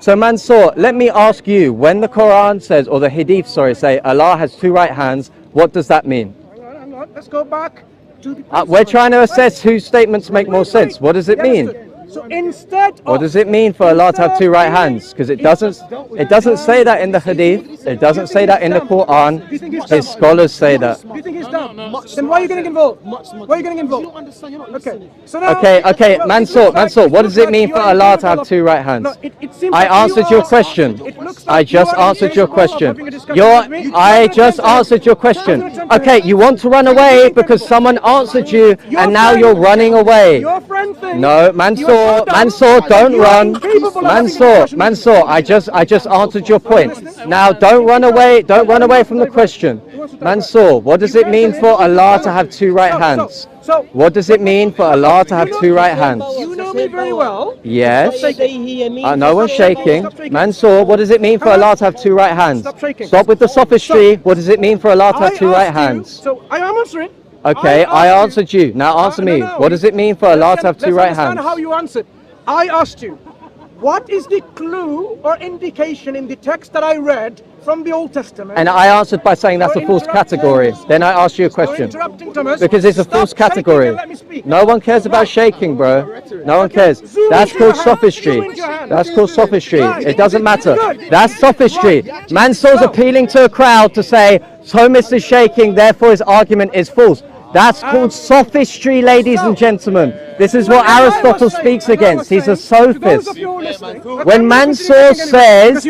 So Mansur, let me ask you, when the Quran says, or the Hadith, sorry, say Allah has two right hands, what does that mean? Hang on. Let's go back to the We're trying to assess whose statements make more sense. What does it mean? So instead of, What does it mean for Allah to have two right hands? Because it doesn't say that in the Hadith. It doesn't say that in the Quran. His scholars say that. Do you think he's dumb? Then why are you getting involved? Why are you getting involved? Okay. So now, Okay, Mansur, what does it mean for Allah to have two right hands? I answered your question. I just answered your question. I just answered your question. Okay, you want to run away because someone answered you and now you're running away. No, Mansur, don't run. Mansur, I just answered your point. Now don't run away from the question. Mansur, what does it mean for Allah to have two right hands? What does it mean for Allah to have two right hands? You know me very well. Yes. No one's shaking. Mansur, what does it mean for Allah to have two right hands? Stop with the sophistry. What does it mean for Allah to have two right hands? So I am answering. Okay, I answered you. Now answer me. What does it mean for Allah to have two right hands? How you answered. I asked you, what is the clue or indication in the text that I read from the Old Testament? And I answered by saying that's a false category. Then I asked you a question. Because it's a false category. No one cares about shaking, bro. No one cares. That's called sophistry. That's called sophistry. It doesn't matter. That's sophistry. Mansur's appealing to a crowd to say Thomas is shaking, therefore his argument is false. That's called sophistry, ladies and gentlemen. This is what Aristotle speaks against. He's a sophist. When Mansur says,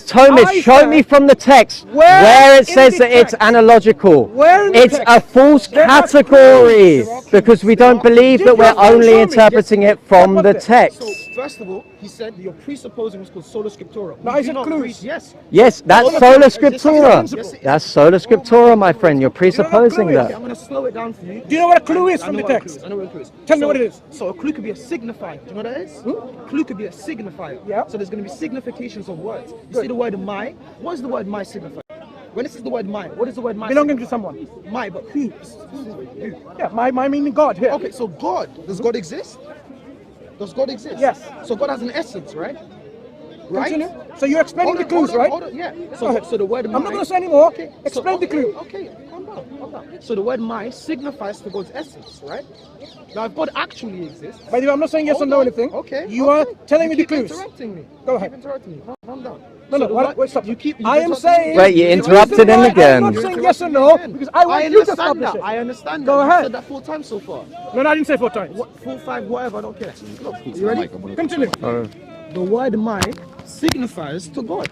Thomas, show me from the text where it says that it's analogical. It's a false category because we don't believe that we're only interpreting it from the text. First of all, he said you're presupposing what's called sola scriptura. No, is it clues? Yes, that's sola scriptura. That's sola scriptura, my friend. You're presupposing that. I'm going to slow it down for you. Do you know what a clue is from the text? I know what a clue is. Tell me what it is. So a clue could be a signifier. Do you know what that is? A clue could be a signifier. Yeah. So there's going to be significations of words. You see the word my. What does the word my signify? When it says the word my, what does the word my belonging to someone. My, but who? Yeah, my meaning God here. Okay, so God. Does God exist? Does God exist? Yes. So God has an essence, right? Continue. So you're explaining the clues, right? Yeah. So the word my. I'm not going to say anymore. Okay. Explain the clue. Okay, calm down. So the word my signifies to God's essence, right? Now, if God actually exists. By the way, I'm not saying yes or no anything. Okay. You are telling me the clues. Interrupting me. Go ahead. Interrupting me. Calm down. No, wait, stop. I am saying. Wait, you interrupted him again. I'm not saying yes or no because I want you to establish it. I understand. Go ahead. You said that 4 times so far. No, I didn't say 4 times. 4, 5, whatever. I don't care. You ready? Continue. The word my signifies to God.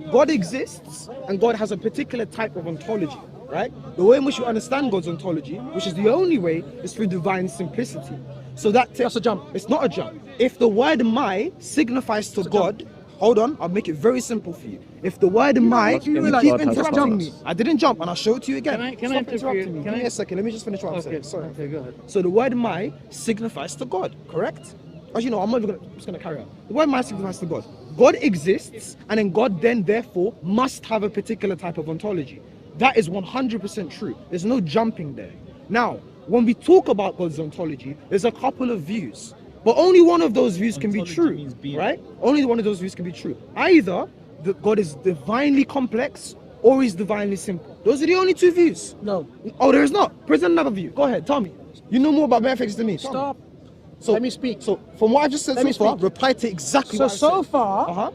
God exists and God has a particular type of ontology, right? The way in which you understand God's ontology, which is the only way, is through divine simplicity. So that's a jump. It's not a jump. If the word my signifies to God, hold on, I'll make it very simple for you. If the word my, you keep interrupting me. I didn't jump and I'll show it to you again. Can I interrupt me? Give me a second, let me just finish what I'm saying. Sorry. Okay, go ahead. So the word my signifies to God, correct? As you know, I'm just gonna carry on. The word my signifies to God. God exists, and then God therefore must have a particular type of ontology. That is 100% true. There's no jumping there. Now, when we talk about God's ontology, there's a couple of views. But only one of those views can be true, right? Only one of those views can be true. Either that God is divinely complex or he's divinely simple. Those are the only 2 views. No. Oh, there is not. Present another view. Go ahead, tell me. You know more about metaphysics than me. Stop. So, let me speak. So, from what I've just said so far, reply to exactly what I said. So far,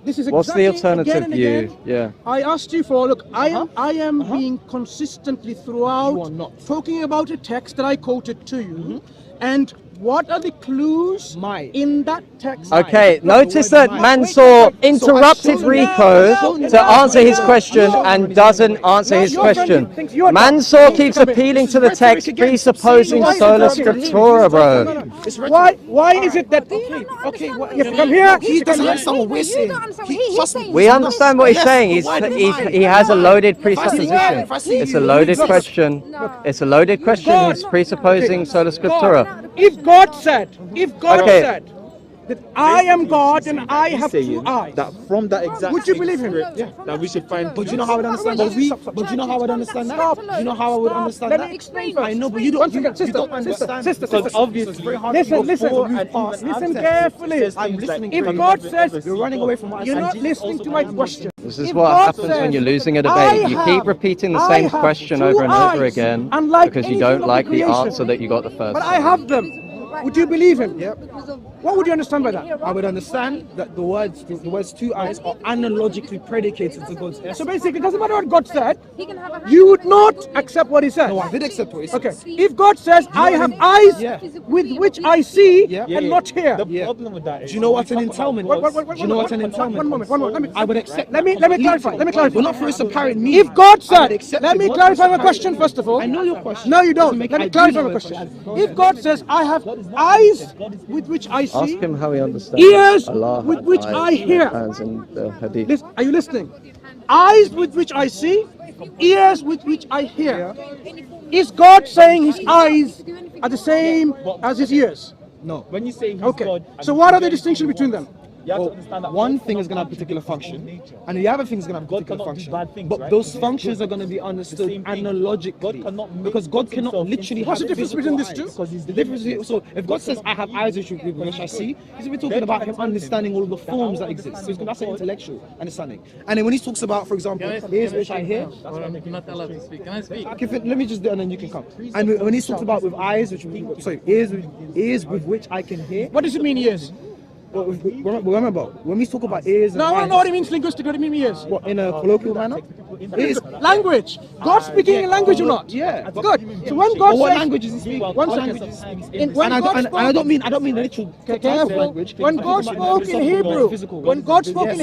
this is exactly. What's the alternative view? Again, yeah. I asked you for. Look, I am being consistently throughout You are not. talking about a text that I quoted to you, and what are the clues in that text? Okay, notice that Mansur interrupted Rico to answer his question and doesn't answer his question. Mansur keeps appealing to the text, presupposing sola scriptura, bro. Why is it that? Okay, come here. He doesn't understand what we're saying. We understand what he's saying. He has a loaded presupposition. It's a loaded question. It's a loaded question. He's presupposing sola scriptura. If God said, that I am God and I have saying two eyes, that from that exact would you believe him? script, that we should find. But do you know how I would understand that? But do you know how I would understand that? Stop. Do you know how I would understand Let that? me explain first. I know, but you don't. Once again, You sister, don't understand. sister, Because sister. obviously, It's very hard Listen, to listen, before you and pass. even Listen after. carefully. It says I'm things like, listening. If to you. God says, You're running away from what I you're said. not listening to my question. This is If what God happens when says, you're losing a I debate. You keep have- repeating the I same have question two over and over eyes, again unlike because you anything don't of the like the creation. answer that you got the first But time. I have them. Would you believe him? Yep. What would you understand by that? I would understand that the words two eyes are analogically predicated to God's So essence. basically, it doesn't matter what God said, you would not accept what he said. No, I did accept what he said. Okay, if God says, I what I have mean? eyes Yeah. with which I see Yeah. and not hear. The Yeah. problem with that is, Do you know what an entailment was? Do you know what an One entailment moment, was? one moment. I would accept. Let me clarify. Let me clarify. But not for us to parrot me. If God I would said, accept let it, me not clarify for us my to question parrot first of all. I know your question. No, you don't. Doesn't make- Let me I do clarify know my your question. question. If God says, I have eyes with which I Ask see, him how he understands ears Allah with had which eyes I and hear. hands in the hadith. Listen, are you listening? Eyes with which I see, ears with which I hear. Is God saying his eyes are the same as his ears? No. when you say he's Okay. God, So what are the distinction between them? you have to Well, understand that one God thing is cannot going to have a particular contradict function, nature. and the other thing is going to have a God particular cannot do function. bad things, But right? those He's functions good. are going to be understood same thing. analogically. God cannot make because God cannot himself literally into- have What's the difference physical between these eyes. two? Because he's The difference is, so if God says I have eyes with which I see, he's going to be talking about him understanding all the forms that exist. So that's an intellectual understanding. And then when he talks about, for example, ears which I hear, Or I'm not allowed to speak. Can I speak? let me just do it and then you can come. And when he talks about with eyes, ears with which I can hear. What does it mean, ears? Remember, when we talk about ears and No, I want eyes, to know what it means linguistically. What do you mean ears? what, in a colloquial manner? Ears. Language. God speaking in language or not? Yeah. Good. So when God But what says, language is he speaking? One What second. language is he speaking? In- when And God and I spoke- don't mean literal type of careful. language. When I'm God talking about spoke in physical, Hebrew, physical. when God spoke Yes.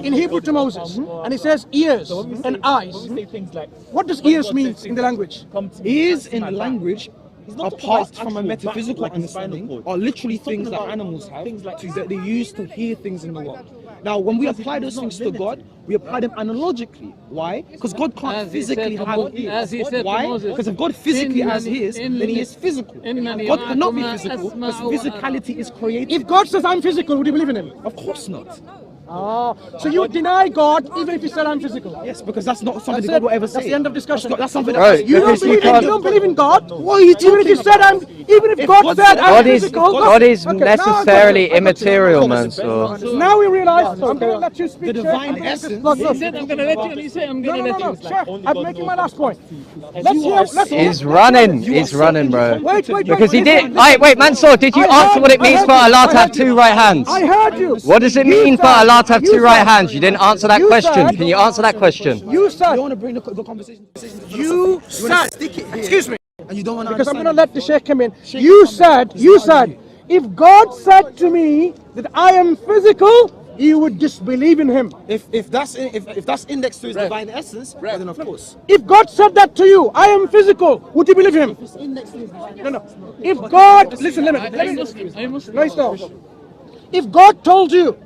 in Hebrew to Moses, and he says ears and eyes, When we say things like, what does ears mean in the language? come to me, Ears in like that, language, he's not talking apart about from a actual metaphysical back, like his spinal understanding, cord. are literally He's talking things that about animals have, things like that they use to hear things in the world. Now, when we apply those things to God, we apply them analogically. Why? Because God can't As he physically said to have Mo- as he ears. said to Why? Moses, Because if God physically has "Innani- ears, then he is physical. innani God cannot be ma'akuma physical because asma'u wa physicality is created. If God says I'm physical, would you believe in him? Of course not. Ah, so you deny God even if he said I'm physical? Yes, because that's not something That's that God it. will ever That's say. the end of discussion. That's something Right, that You don't because you believe in, can't- you don't believe in God? What are you Even if he talking said about? even if If God God said said I'm God is physical, God is okay, now I got necessarily you. I got you. immaterial, Okay. Mansur. Now we realize I'm going to let you speak. The Sir. divine I'm gonna- essence- Look, He look. said I'm gonna let you, and he said I'm No, gonna no, let no, you. sir. I'm making my last point. Let's You hear. are Let's so- hear. He's running. He's running, bro. Wait, wait, Because he wait, did. listen, Wait, Mansur, did you I answer what it heard- I means heard for you. Allah to I have heard two you. right hands? I heard you. What does it You mean for said- Allah to have you two right said- hands? You didn't answer that you question. said- Can you answer that question? You You said. want to bring the conversation to You philosophy. wanna said. stick it here, Excuse me. and you don't want to Because I'm understand going to let the sheikh come in. Sheikh You will come in. said, He's you not said, you. if God said to me that I am physical, you would disbelieve in him. If that's indexed to his divine essence, well, then of course. If God said that to you, I am physical, would you believe him? No, no. If God, listen, let me. I'm Muslim. I'm Muslim. No, stop. If God told you,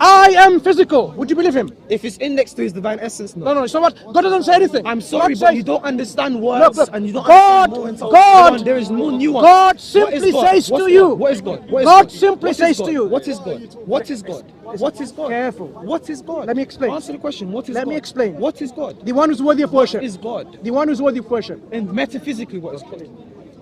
I am physical, would you believe him? If it's indexed to his divine essence, no. No, no, so what? God doesn't say anything. I'm sorry, God but says- you don't understand words, Look, and you don't God, understand more and so God, on. There is no nuance. God What is simply God? says What's to God? you. What is God? What is God God? simply What is says God? to you. What is God? What is God? What is God? Careful. What is God? Let me explain. Answer the question. What is Let God? me explain. What is God? The one who's worthy of What worship. is God? The one who's worthy of worship. And metaphysically, what is God?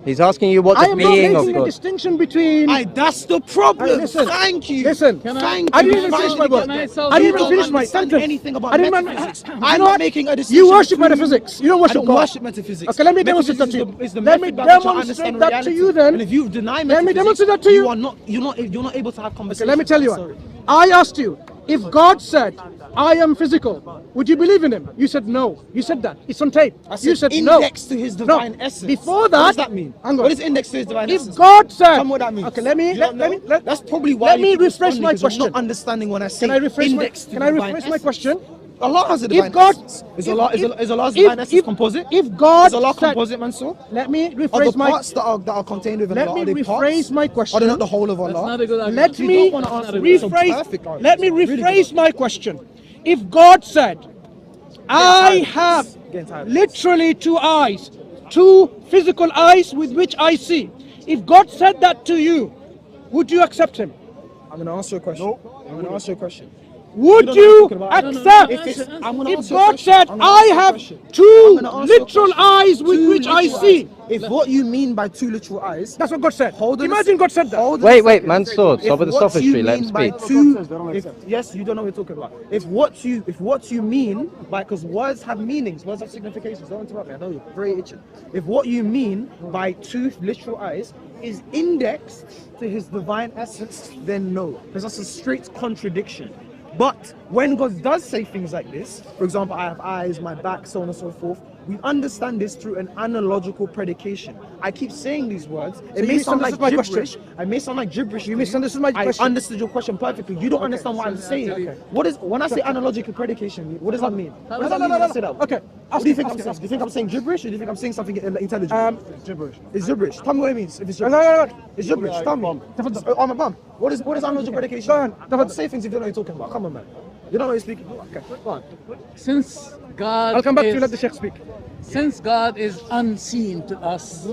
He's asking you what I the am not being of making a God. distinction between. That's the problem. Listen, Thank you. listen. Thank I you. didn't even finish my word. Can I I solve didn't the even problem? finish my understand sentence. anything about I didn't metaphysics. You I'm know not what? making a You distinction worship between- metaphysics. You don't worship I don't God. worship metaphysics. Okay, let me demonstrate that to you. Metaphysics is the Let me method by which I demonstrate understand that to reality. you then. And if you deny Let me metaphysics, demonstrate that to you. you're not able to have Okay, conversation. let me tell you Sorry. what. I asked you, if God said, I am physical, would you believe in him? You said no. You said that. It's on tape. I You said said no. index to his divine No. essence. Before that, What does that mean? hang on. What is index to his divine If essence? God said, Tell me what that means. okay, let me, You let, don't let me, know? let, That's probably why let you me keep rephrase responding, my 'cause you're question. not understanding when I say Can I rephrase my, index to can I divine rephrase my essence. question? Allah has a divine If God, essence. Is Allah's if- divine essence if- composite? if God is Allah said- composite, Mansur? let me Are the rephrase my, parts that are contained within let Allah, me are they rephrase parts? my Are question. they not the whole of That's Allah? not a good argument. Let You me don't wanna answer it. It's a rephrase. perfect argument. Let me It's a really good rephrase my question. If God said, I have Getting tired. literally two eyes, two physical eyes with which I see. If God said that to you, would you accept him? I'm gonna answer your question. I'm gonna answer your question. Would don't know you what you're talking about. accept If it's- I'm gonna if answer your God question. said, I'm gonna I answer your have question. two I'm gonna answer your literal question. eyes with Two which I literal see? eyes. If what you mean by two literal eyes, That's what God said. hold on a Imagine sec- God said that. hold on a Wait, second. Mansur, If stop with the what sophistry, you let him mean by speak. two, yes, you don't know what you're talking about. If what you mean by, because words have meanings, words have significations. Don't interrupt me. I know you're very itching. If what you mean by two literal eyes is indexed to His divine essence, then no, because that's a straight contradiction. But when God does say things like this, for example, I have eyes, my back, so on and so forth, we understand this through an analogical predication. I keep saying these words. It you may sound like misunderstood my question. gibberish. I may sound like gibberish. You to misunderstood my question. I understood your question perfectly. You don't understand what I'm saying. Okay. What is when I say analogical predication? What does that mean? What does No, that mean when I say that? Okay. What do you think I'm saying? Do you think I'm saying gibberish, or do you think I'm saying something intelligent? Gibberish. It's gibberish. Tell me what it means. If it's No, gibberish. no. It's gibberish. Tell me. Oh, my bum. What is analogical predication? Go on. Don't say things if you don't know what you're talking about. Come on, man. You don't know what you're speaking. Okay. Go on. Since God I'll come back to is, you. Let the Sheikh speak. since God is unseen to us,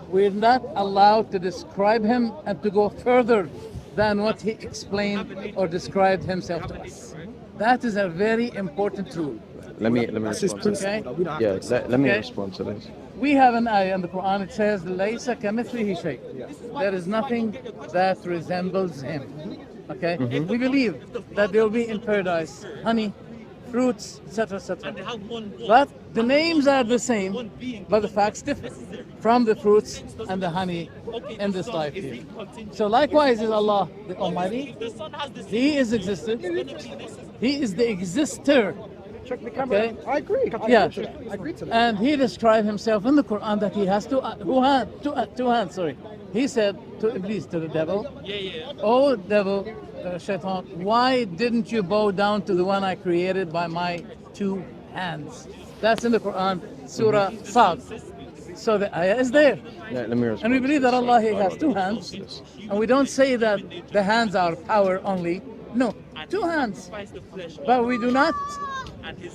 we're not allowed to describe him and to go further than what he explained or described himself to us. That is a very important rule. Let me That's his respond to that. principle. We don't have Yeah, to. let me Okay. respond to this. We have an ayah in the Quran, it says, لَيْسَ كَمِثْلِهِ شَيْءٍ. There is nothing that resembles him. Okay? We believe that there will be in paradise honey, fruits, etc., etc. But the names are the same, but the facts differ from the fruits and the honey in this life here. So likewise is Allah the Almighty. He is existed. He is the exister. Check the camera. Okay? I agree. Yeah. I agree to that. And he described himself in the Quran that he has two hands. Sorry, he said to Iblis, to the devil, "Oh devil, shaitan, why didn't you bow down to the one I created by my two hands?" That's in the Quran, Surah Sad. So the ayah is there, Let me respond. and we believe that Allah He has two hands, and we don't say that the hands are power only. No, two hands, but we do not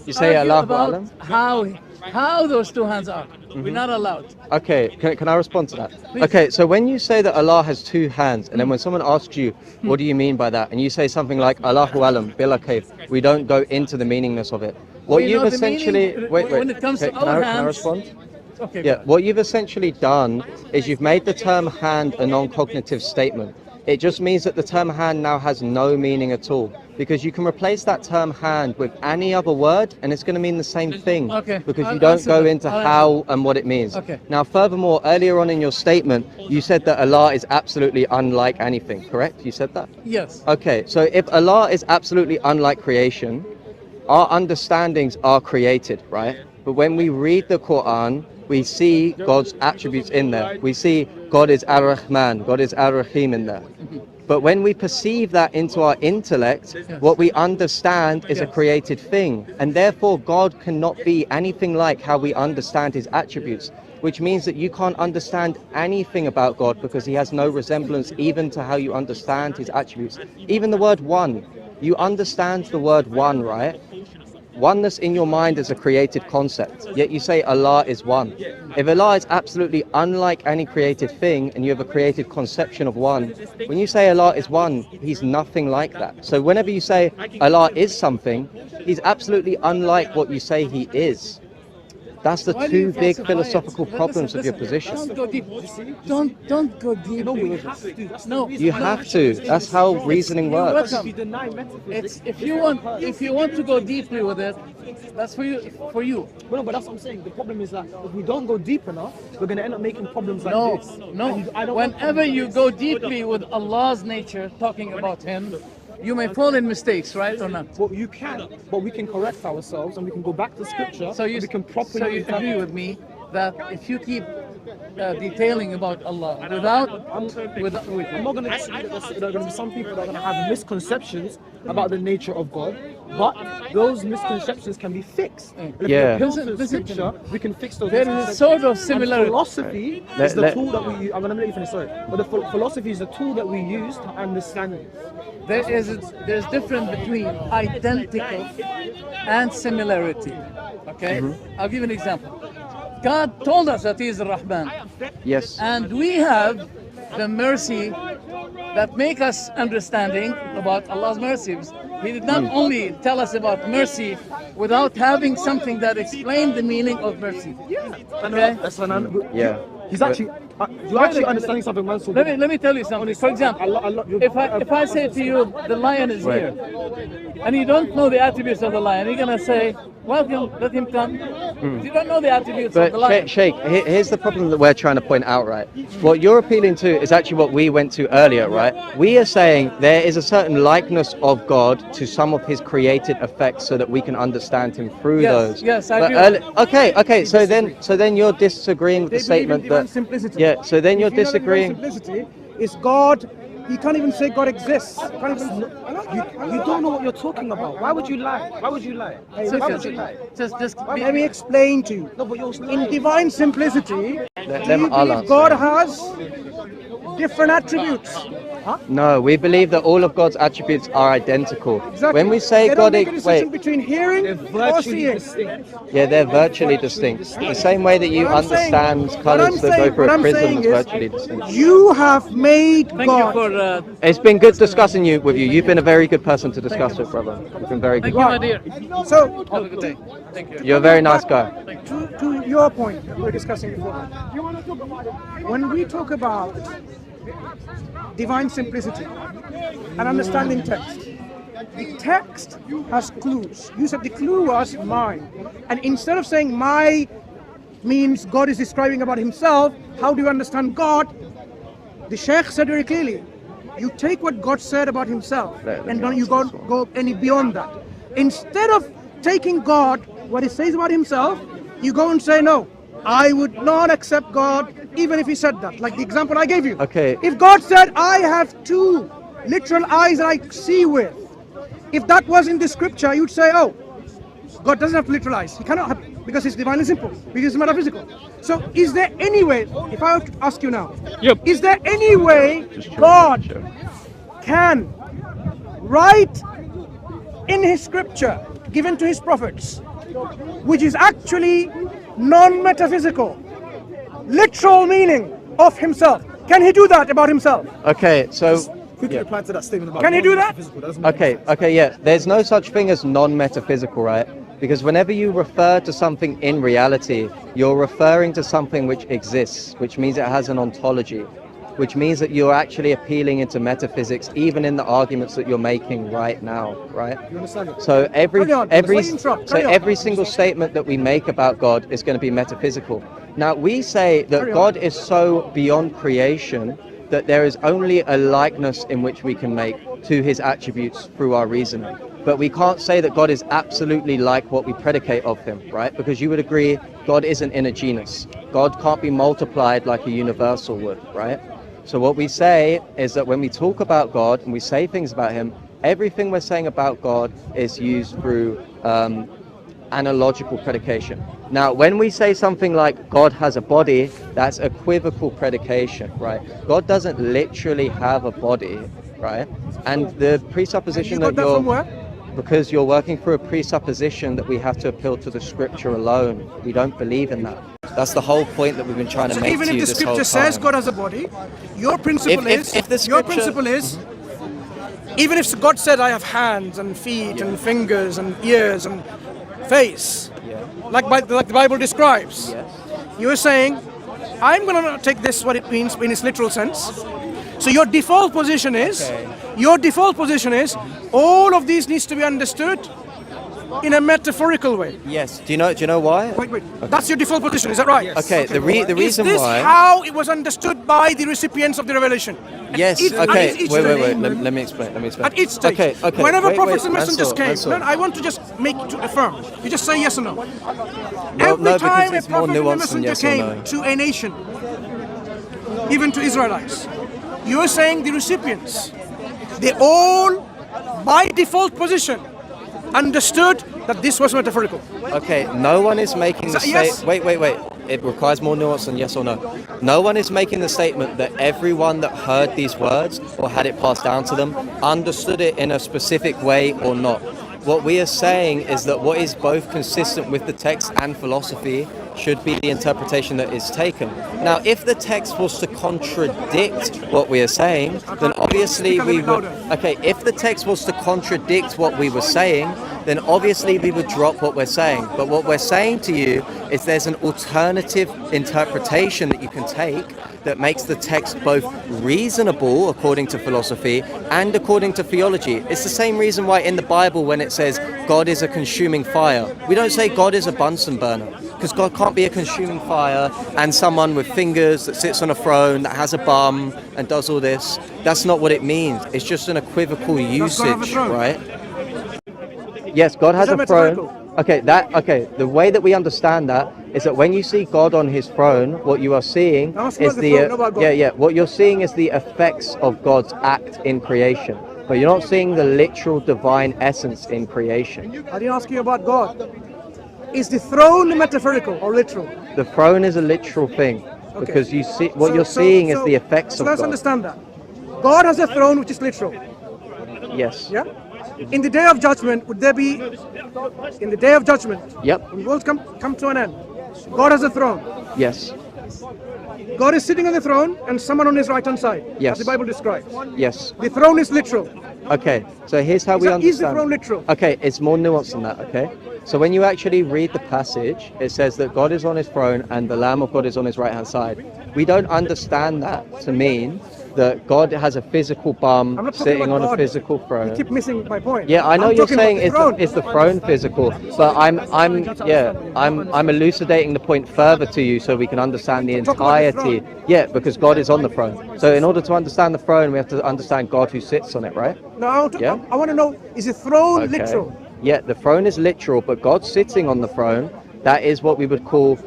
You say argue Allahu about Alam? how those two hands are. We're not allowed. Okay, can I respond to that? Please. Okay, so when you say that Allah has two hands, and then when someone asks you, what do you mean by that? And you say something like, Allahu Alam, Bila Kayf, we don't go into the meaningness of it. What We you've know the essentially... meaning Wait, when it comes to can our can I hands. respond? Okay. Yeah, what you've essentially done is you've made the term hand a non-cognitive statement. It just means that the term hand now has no meaning at all, because you can replace that term hand with any other word and it's going to mean the same thing. Okay, Because I'll you don't answer go that. into I'll how and what it means. Okay. Now, furthermore, earlier on in your statement, you said that Allah is absolutely unlike anything, correct? You said that? Yes. Okay, so if Allah is absolutely unlike creation, our understandings are created, right? But when we read the Quran, we see God's attributes in there. We see God is Ar-Rahman, God is Ar-Rahim in there. But when we perceive that into our intellect, what we understand is a created thing. And therefore, God cannot be anything like how we understand his attributes, which means that you can't understand anything about God because he has no resemblance even to how you understand his attributes. Even the word one, you understand the word one, right? Oneness in your mind is a created concept, yet you say Allah is one. If Allah is absolutely unlike any created thing and you have a created conception of one, when you say Allah is one, he's nothing like that. So whenever you say Allah is something, he's absolutely unlike what you say he is. That's the Why do you two big falsify philosophical it? problems Listen, of your listen, position. Don't go deep. Don't go deeply with this. No, You have to. That's how reasoning works. Welcome. It's if you want to go deeply with it, that's for you. For you. No, but that's what I'm saying. The problem is that if we don't go deep enough, we're going to end up making problems like No, this. no. And I don't want Whenever you go deeply with Allah's nature, talking about Him, you may fall in mistakes, right or not? Well, you can, but we can correct ourselves and we can go back to scripture. So you and we can properly. so you agree with me that if you keep detailing about Allah without I'm not going to disagree that there are going to be some people that are going to have misconceptions about the nature of God, but those misconceptions can be fixed. And if Yeah. we appeal to Listen to scripture, we can fix those there is a misconceptions. sort of And similarity. philosophy Let- is the let- tool that we use. I'm going to let you finish, sorry. But the philosophy is the tool that we use to understand it. There's difference between identical and similarity. Okay, I'll give you an example. God told us that He is Rahman, Yes. and we have the mercy that make us understanding about Allah's mercies. He did not only tell us about mercy without having something that explained the meaning of mercy. Okay? That's an Yeah. He's actually. You're actually understanding something, Mansur. Let me tell you something. For example, if I say to you the lion is here, and you don't know the attributes of the lion, you're gonna say, "Welcome, let him come." You don't know the attributes of the lion. But Sheikh, here's the problem that we're trying to point out, right? What you're appealing to is actually what we went to earlier, right? We are saying there is a certain likeness of God to some of his created effects so that we can understand him through those. Yes, I But do. okay, so then you're disagreeing with the They believe in statement divine that simplicity. yeah, so then you're If you know that divine disagreeing. Simplicity is God. You can't even say God exists. You can't even. You don't know what you're talking about. Why would you lie? Why would you lie? Why would you lie? Just Let me explain to you. No, but you're In divine simplicity, Let do them you Allah believe God say. has different attributes? No, we believe that all of God's attributes are identical. Exactly. When we say they God, don't make a distinction wait, between hearing or seeing. yeah, they're virtually distinct. The same way that you What I'm saying- understand what colours I'm that go saying- through what a I'm prism saying is is, virtually distinct. You have made thank God. you for It's been good discussing you with you. You've been a very good person to discuss with, brother. You've been very thank good. you, my dear. So, Have a good day. Thank you. You're a very nice guy. to your point that we were discussing before, when we talk about divine simplicity and understanding text, the text has clues. You said the clue was mine. And instead of saying my means God is describing about himself, how do you understand God? The Sheikh said very clearly, you take what God said about himself Let and me don't you answer go any beyond that. Instead of taking God, what he says about himself, you go and say, no, I would not accept God even if he said that. Like the example I gave you. Okay. If God said, I have two literal eyes that I see with, if that was in the scripture, you'd say, oh, God doesn't have literal eyes. He cannot have, because it's divinely simple, because it's metaphysical. So is there any way, if I were to ask you now, is there any way God can write in his scripture given to his prophets, which is actually non-metaphysical, literal meaning of himself? Can he do that about himself? Okay, so Quickly reply to that statement about Can you do that? physical. Doesn't make okay, yeah. There's no such thing as non-metaphysical, right? Because whenever you refer to something in reality, you're referring to something which exists, which means it has an ontology, which means that you're actually appealing into metaphysics, even in the arguments that you're making right now, right? You understand it? So every Carry on, every let's interrupt, so carry on. every single statement that we make about God is going to be metaphysical. Now we say that Carry on. God is so beyond creation that there is only a likeness in which we can make to his attributes through our reasoning. But we can't say that God is absolutely like what we predicate of him, right? Because you would agree God isn't in a genus. God can't be multiplied like a universal would, right? So what we say is that when we talk about God and we say things about him, everything we're saying about God is used through analogical predication. Now, when we say something like God has a body, that's equivocal predication, right? God doesn't literally have a body, right? And the presupposition You got that that you're from where? because you're working through a presupposition that we have to appeal to the scripture alone. We don't believe in that. That's the whole point that we've been trying to So make even to if you the this whole scripture says time. God has a body, your principle If- is if the your scripture- principle is even if God said I have hands and feet and fingers and ears and face, like the Bible describes, you're saying I'm going to not take this what it means in its literal sense. So your default position is all of these needs to be understood in a metaphorical way. Yes. Do you know why? Wait. That's your default position, is that right? Okay. The reason Is this why. how it was understood by the recipients of the revelation? Yes. Each- at Okay. each Wait. stage. Let me explain. At each stage. Okay. Whenever Wait, prophets wait, and messengers Mansur, came, Mansur. no, I want to just make it to affirm. You just say yes or no. No, Every because time a it's more prophet and a nuanced than messenger yes or came no. to a nation, even to Israelites, you are saying the recipients, they all, by default position, understood that this was metaphorical. Okay, no one is making the Is that yes? statement. Wait. It requires more nuance than yes or no. No one is making the statement that everyone that heard these words or had it passed down to them understood it in a specific way or not. What we are saying is that what is both consistent with the text and philosophy should be the interpretation that is taken. Now, if the text was to contradict what we are saying, then obviously we would. Okay, if the text was to contradict what we were saying, then obviously we would drop what we're saying. But what we're saying to you is there's an alternative interpretation that you can take that makes the text both reasonable according to philosophy and according to theology. It's the same reason why in the Bible when it says God is a consuming fire, we don't say God is a Bunsen burner, because God can't be a consuming fire and someone with fingers that sits on a throne that has a bum and does all this. That's not what it means. It's just an equivocal usage, right? Yes, God has a throne. Okay, the way that we understand that is that when you see God on his throne, what you are seeing is what you're seeing is the effects of God's act in creation. But you're not seeing the literal divine essence in creation. I didn't ask you about God. Is the throne metaphorical or literal? The throne is a literal thing because you see what you're seeing is the effects of God. Let's understand that. God has a throne which is literal. Yes. Yeah? In the day of judgment, would there be, in the day of judgment, Yep. when worlds come to an end, God has a throne. Yes. God is sitting on the throne and someone on his right hand side, Yes. as the Bible describes. Yes. The throne is literal. Okay, so here's how we understand. Is the throne literal? Okay, it's more nuanced than that, okay? So when you actually read the passage, it says that God is on his throne and the Lamb of God is on his right-hand side. We don't understand that to mean that God has a physical bum sitting on a physical throne. You keep missing my point. Yeah, I know you're saying is the throne physical, but I'm elucidating the point further to you so we can understand the entirety. Yeah, because God is on the throne. So in order to understand the throne, we have to understand God who sits on it, right? No, I want to know, is the throne literal? Yeah, the throne is literal, but God sitting on the throne, that is what we would call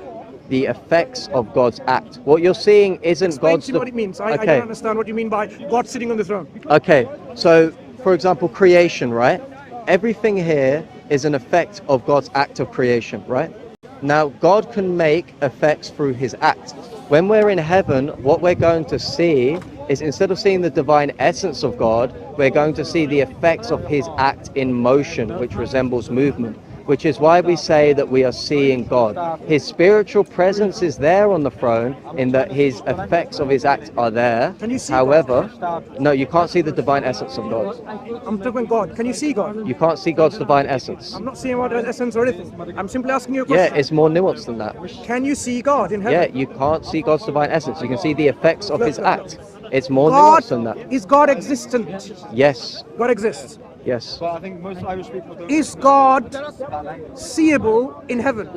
the effects of God's act. What you're seeing isn't Explain God's... to me what it means. I don't understand what you mean by God sitting on the throne. Okay, so for example, creation, right? Everything here is an effect of God's act of creation, right? Now, God can make effects through his act. When we're in heaven, what we're going to see is instead of seeing the divine essence of God, we're going to see the effects of his act in motion, which resembles movement, which is why we say that we are seeing God. His spiritual presence is there on the throne in that his effects of his act are there. Can you see However, God? no, you can't see the divine essence of God. I'm talking God. Can you see God? You can't see God's divine essence. I'm not saying about essence or anything. I'm simply asking you a question. Yeah, it's more nuanced than that. Can you see God in heaven? Yeah, you can't see God's divine essence. You can see the effects of his act. It's more God, nuanced than that. Is God existent? Yes. God exists. Yes. But I think most Irish people don't. Is God seeable in heaven?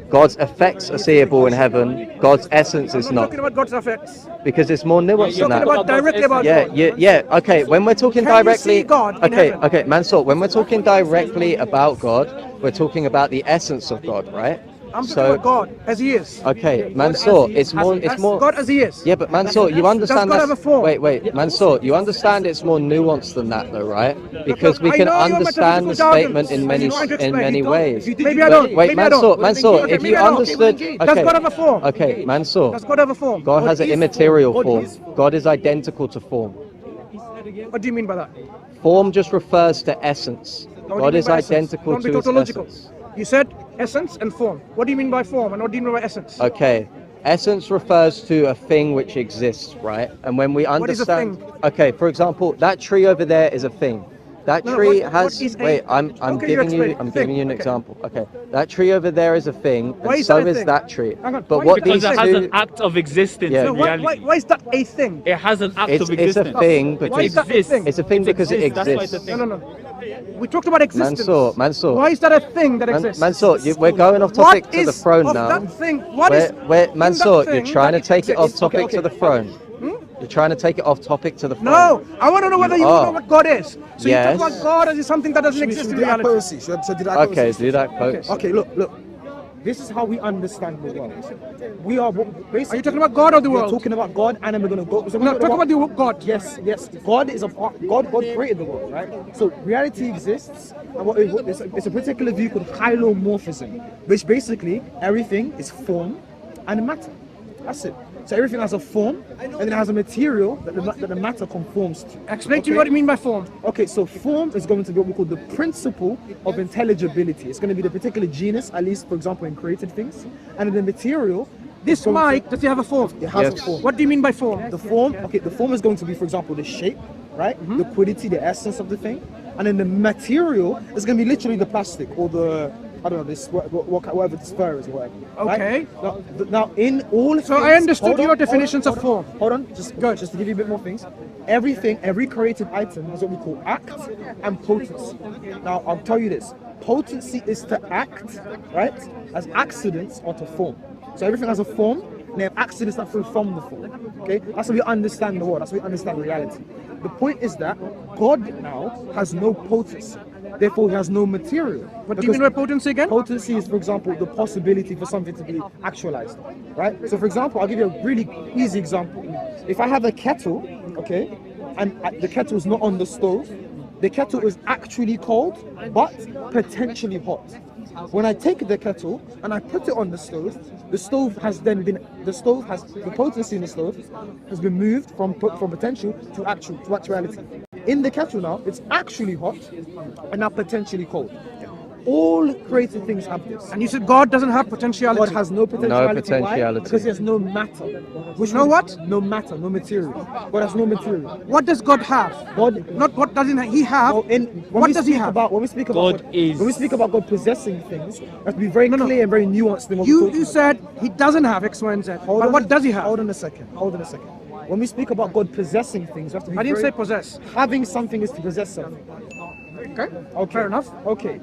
God's effects are seeable in heaven. God's essence is I'm not not. talking about God's effects. Because it's more nuanced I'm than talking that. about directly about Yeah, God. yeah. Okay, when we're talking Can you directly, see God in okay, heaven? okay, Mansur, when we're talking directly about God, we're talking about the essence of God, right? I'm talking about God as he is. Okay, Mansur, it's more. God as he is. Yeah, but Mansur, you understand Does God have a form? Wait, Mansur, you understand it's more nuanced than that, though, right? Because we I can know your understand the metaphysical statement jargons, in and many you're trying to explain. ways. Maybe I don't. Wait, Maybe I don't. Mansur, Okay, if maybe you I don't. understood, Does God have a form? Okay, Mansur, Does God have a form? God has an is- immaterial God form. is- God is identical to form. What do you mean by that? Form just refers to essence. What do you God mean is by essence? identical Don't be to its tautological. essence. You said essence and form. What do you mean by form and what do you mean by essence? Okay, essence refers to a thing which exists, right? And when we What is a understand, thing? okay, for example, that tree over there is a thing. That No, tree what has. is a- Wait, I'm Okay, giving you you. explain. I'm Thing, giving you an okay. example. Okay, that tree over there is a thing, Why and is so that a is thing? that tree. Hang on, But why what is that a these thing? Because it has two, an act of existence Yeah. So in why reality. is that a thing? It has an act it's of a existence. thing because Why is that a exists. thing? it's a thing It because it exists, that's why it's a exists. thing. No. We talked about existence. Mansur. Why is that a thing that exists? Mansur, we're going off topic What to the is throne of now. that thing? What is in Mansur, that you're thing trying to that take it off exists? topic to the throne. You're trying to take it off topic to the throne. No, I want to know whether you are. know what God is. So Yes. you talk about God as something that doesn't exist in reality. Okay, do that, folks. Okay, look. This is how we understand the world. We are basically. Are you talking about God or the We're world? talking about God, and then we're gonna go. So No, talk about the God. Yes. God is a part. God created the world, right? So reality exists, and it's a particular view called hylomorphism, which basically everything is form and matter. That's it. So everything has a form, and then it has a material that the matter conforms to. Explain to me what you mean by form. Okay, so form is going to be what we call the principle of intelligibility. It's going to be the particular genus, at least, for example, in created things. And then the material. This mic, does it have a form? It has Yes. a form. What do you mean by form? The form, okay, the form is going to be, for example, the shape, right? The quality, the essence of the thing. And then the material is going to be literally the plastic or the, I don't know, this whatever this fur is or whatever. Okay. Right? Now, in all So things, I understood hold on, your definitions of hold on, form. Hold on, just to give you a bit more things. Every created item has what we call act and potency. Now, I'll tell you this. Potency is to act, right? As accidents are to form. So everything has a form, and they have accidents that flow from the form. Okay? That's how we understand the world. That's how we understand reality. The point is that God now has no potency. Therefore, he has no material. What do you mean by potency again? Potency is, for example, the possibility for something to be actualized, right? So, for example, I'll give you a really easy example. If I have a kettle, okay, and the kettle is not on the stove, the kettle is actually cold, but potentially hot. When I take the kettle and I put it on the stove has then been, the potency in the stove has been moved from potential to actuality. In the kettle now, it's actually hot and now potentially cold. All created things have this. And you said God doesn't have potentiality. God has no potentiality. No potentiality. Why? Because he has no matter. Which No what? No matter, no material. God has no material. What does God have? God, Not what doesn't he have. well, What does he have? When we speak about God is- when we speak about God possessing things, we have to be very clear and very nuanced in what we're You talking said he doesn't have X, Y, and Z. about. But what does he have? Hold on a second. When we speak about God possessing things, we have to be I didn't very, say possess. having something is to possess something. Okay. Fair enough. Okay.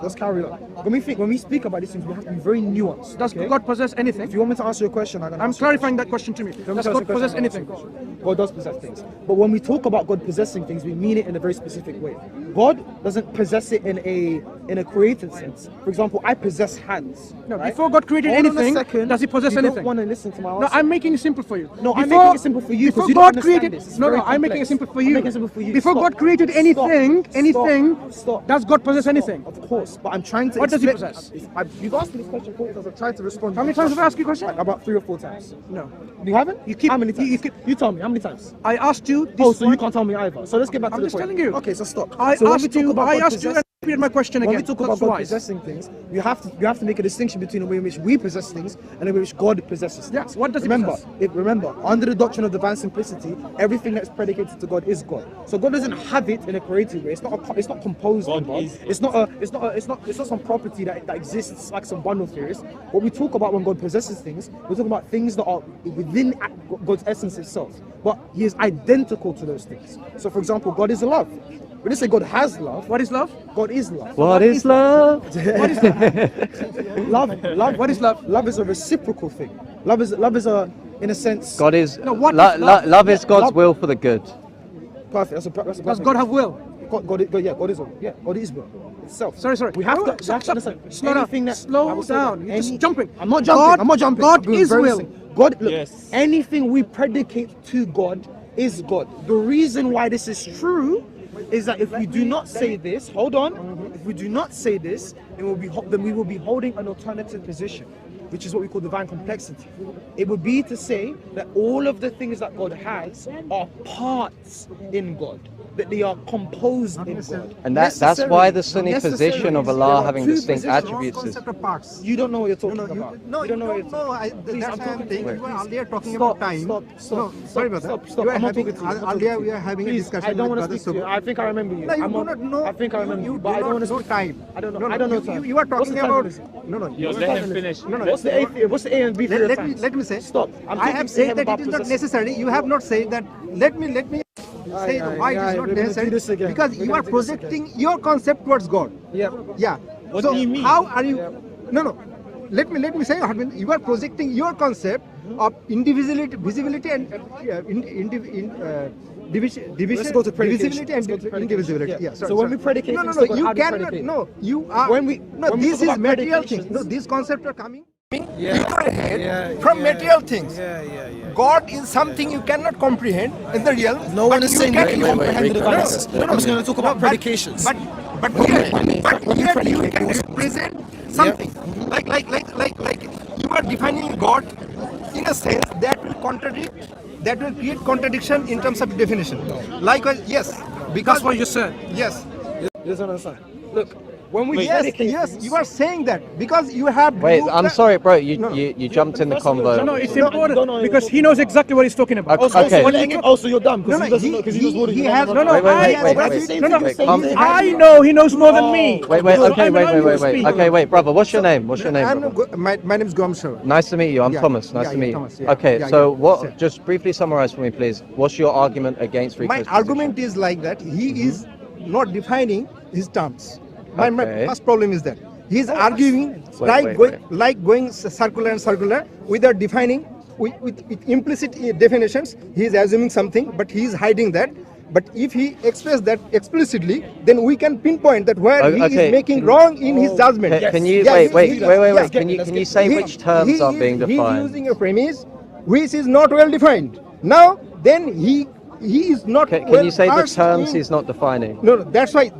Let's carry on. When we speak about these things, we have to be very nuanced. Does okay? God possess If anything? you want me to answer your question, I'm clarifying that question to me. Does God possess anything? God does possess things. But when we talk about God possessing things, we mean it in a very specific way. God doesn't possess it in a created sense. For example, I possess hands. No, right? before God created Hold on a anything, second. does he possess you anything? don't want to listen to my answer. No, I'm making it simple for you. No, I'm making it simple for you, 'cause Before you don't God understand created, this. It's no, very I'm making it complex. simple for I'm you. making it simple for you. Before Stop. God created anything, Stop. does God possess anything? Of course, but I'm trying to. What does he explain- possess? You've asked me this question 4 times. I've tried to respond. How many times have I asked you a question? Like about 3 or 4 times. No. You haven't? You keep- How many times? you keep- You tell me. How many times? I asked you this Oh, so you point. can't tell me either. So let's get back to I'm the just point. telling you. Okay, so stop. I So when we asked talk you, about I God asked you, and possess- repeated my question When again. we talk That's about God wise. possessing things, you have to make a distinction between the way in which we possess things and the way in which God possesses Yeah, things. what does he remember? possess? Remember, under the doctrine of divine simplicity, everything that's predicated to God is God. So God doesn't have it in a creative way. It's not composed in God. It's not some property that exists like some bundle theories. What we talk about when God possesses things, we're talking about things that are within God's essence itself. But He is identical to those things. So, for example, God is love. We didn't say God has love. What is love? God is love. What is love? What is love? Love. What is love? Love is a reciprocal thing. Love is a, in a sense. God is, No, what is love? love is God's Love- will for the good. Perfect. That's a Does perfect. God have will? God is will itself. Sorry. We have to. Stop. Understand. Slow down. Anything that- Slow down. You're just jumping. I'm not jumping. God I'm being is very will. distinct. God. Look. Yes. Anything we predicate to God is God. The reason why this is true is that if we do not say this, hold on. If we do not say this, then we will be holding an alternative position, which is what we call divine complexity. It would be to say that all of the things that God has are parts in God, that they are composed in God. And that's why the Sunni position of Allah having distinct attributes is. You don't know what you're talking about. No, you don't know what you're no. Please, That's I'm why I'm talking saying to you were you. earlier talking Stop, about time. stop, No, sorry, brother. Stop. You were I'm not having, talking to you. earlier we were having a Please, discussion I don't with want to Brother speak to you. Subbu. I think I remember you. No, you I'm do on- not know. I think I remember you, You but I do don't want not to know speak. time. I don't know. No, I don't know you- time. You are What's talking the time about. is it? No. Yo, let him finish. No. What's the A? What's the A and B for your time? Let me say. Stop. I talking have to said him that about it is not possessing. necessary. You have not said that. Let me say why it aye, is not we're gonna do necessary. this again. Because We're you gonna are do this projecting your concept towards God. Yep. Yeah. What So do you mean? how are you? No. Let me say, Harvin, you are projecting your concept of indivisibility, visibility, and Let's go to predication. divisibility and Let's go to predication. indivisibility. Yeah. Yeah. So when we predicate no, things to God, you how do we cannot. predicate? No, you are. When we this talk is about material predications- things. No, these concepts are coming. From material things. God is something you cannot comprehend in the real. No one but is you saying can that you comprehend the divine essence. I'm just going to talk about predications. But here you can represent something like you are defining God in a sense that will contradict, that will create contradiction in terms of definition. Likewise, yes, because That's what you said. yes. You don't understand. Look, when we Yes, predicate yes, things- you are saying that because you have. Wait, removed I'm the- sorry, bro. You No. you jumped in the First of all, convo. No, it's No, important no, no, because he knows exactly what he's talking about. Also, Okay. when you- also you're dumb because No, he no, doesn't know because he knows more than he you. has No, no, Wait, wait, wait, I- wait, That's wait. the same No, no, thing Wait, you're calm saying. down. I know he knows more than me. Wait, wait, So okay, I'm wait, allowing wait, you wait, to wait. speak. Okay, wait, brother. What's your name? What's your name? I'm brother? my name is Gomshar. Nice to meet you. I'm Yeah. Thomas. Nice Yeah, to yeah, meet you. Thomas, yeah. Okay, Yeah, so yeah. what? Sure. Just briefly summarize for me, please. What's your argument against My Rico's argument is like that he is not defining his terms. My Okay. first problem is that he is arguing wait, like going circular and circular without defining with implicit definitions. He is assuming something, but he is hiding that. But if he expresses that explicitly, then we can pinpoint that where he Okay, is making can- wrong in his judgment. Can you Yeah, wait, wait, he- wait, wait, yeah. wait? Can you say He- which terms he are is- being He is defined? using a premise which is not well defined. Now, then he is not. Can you say the versed terms in- he's not defining? No, no, that's why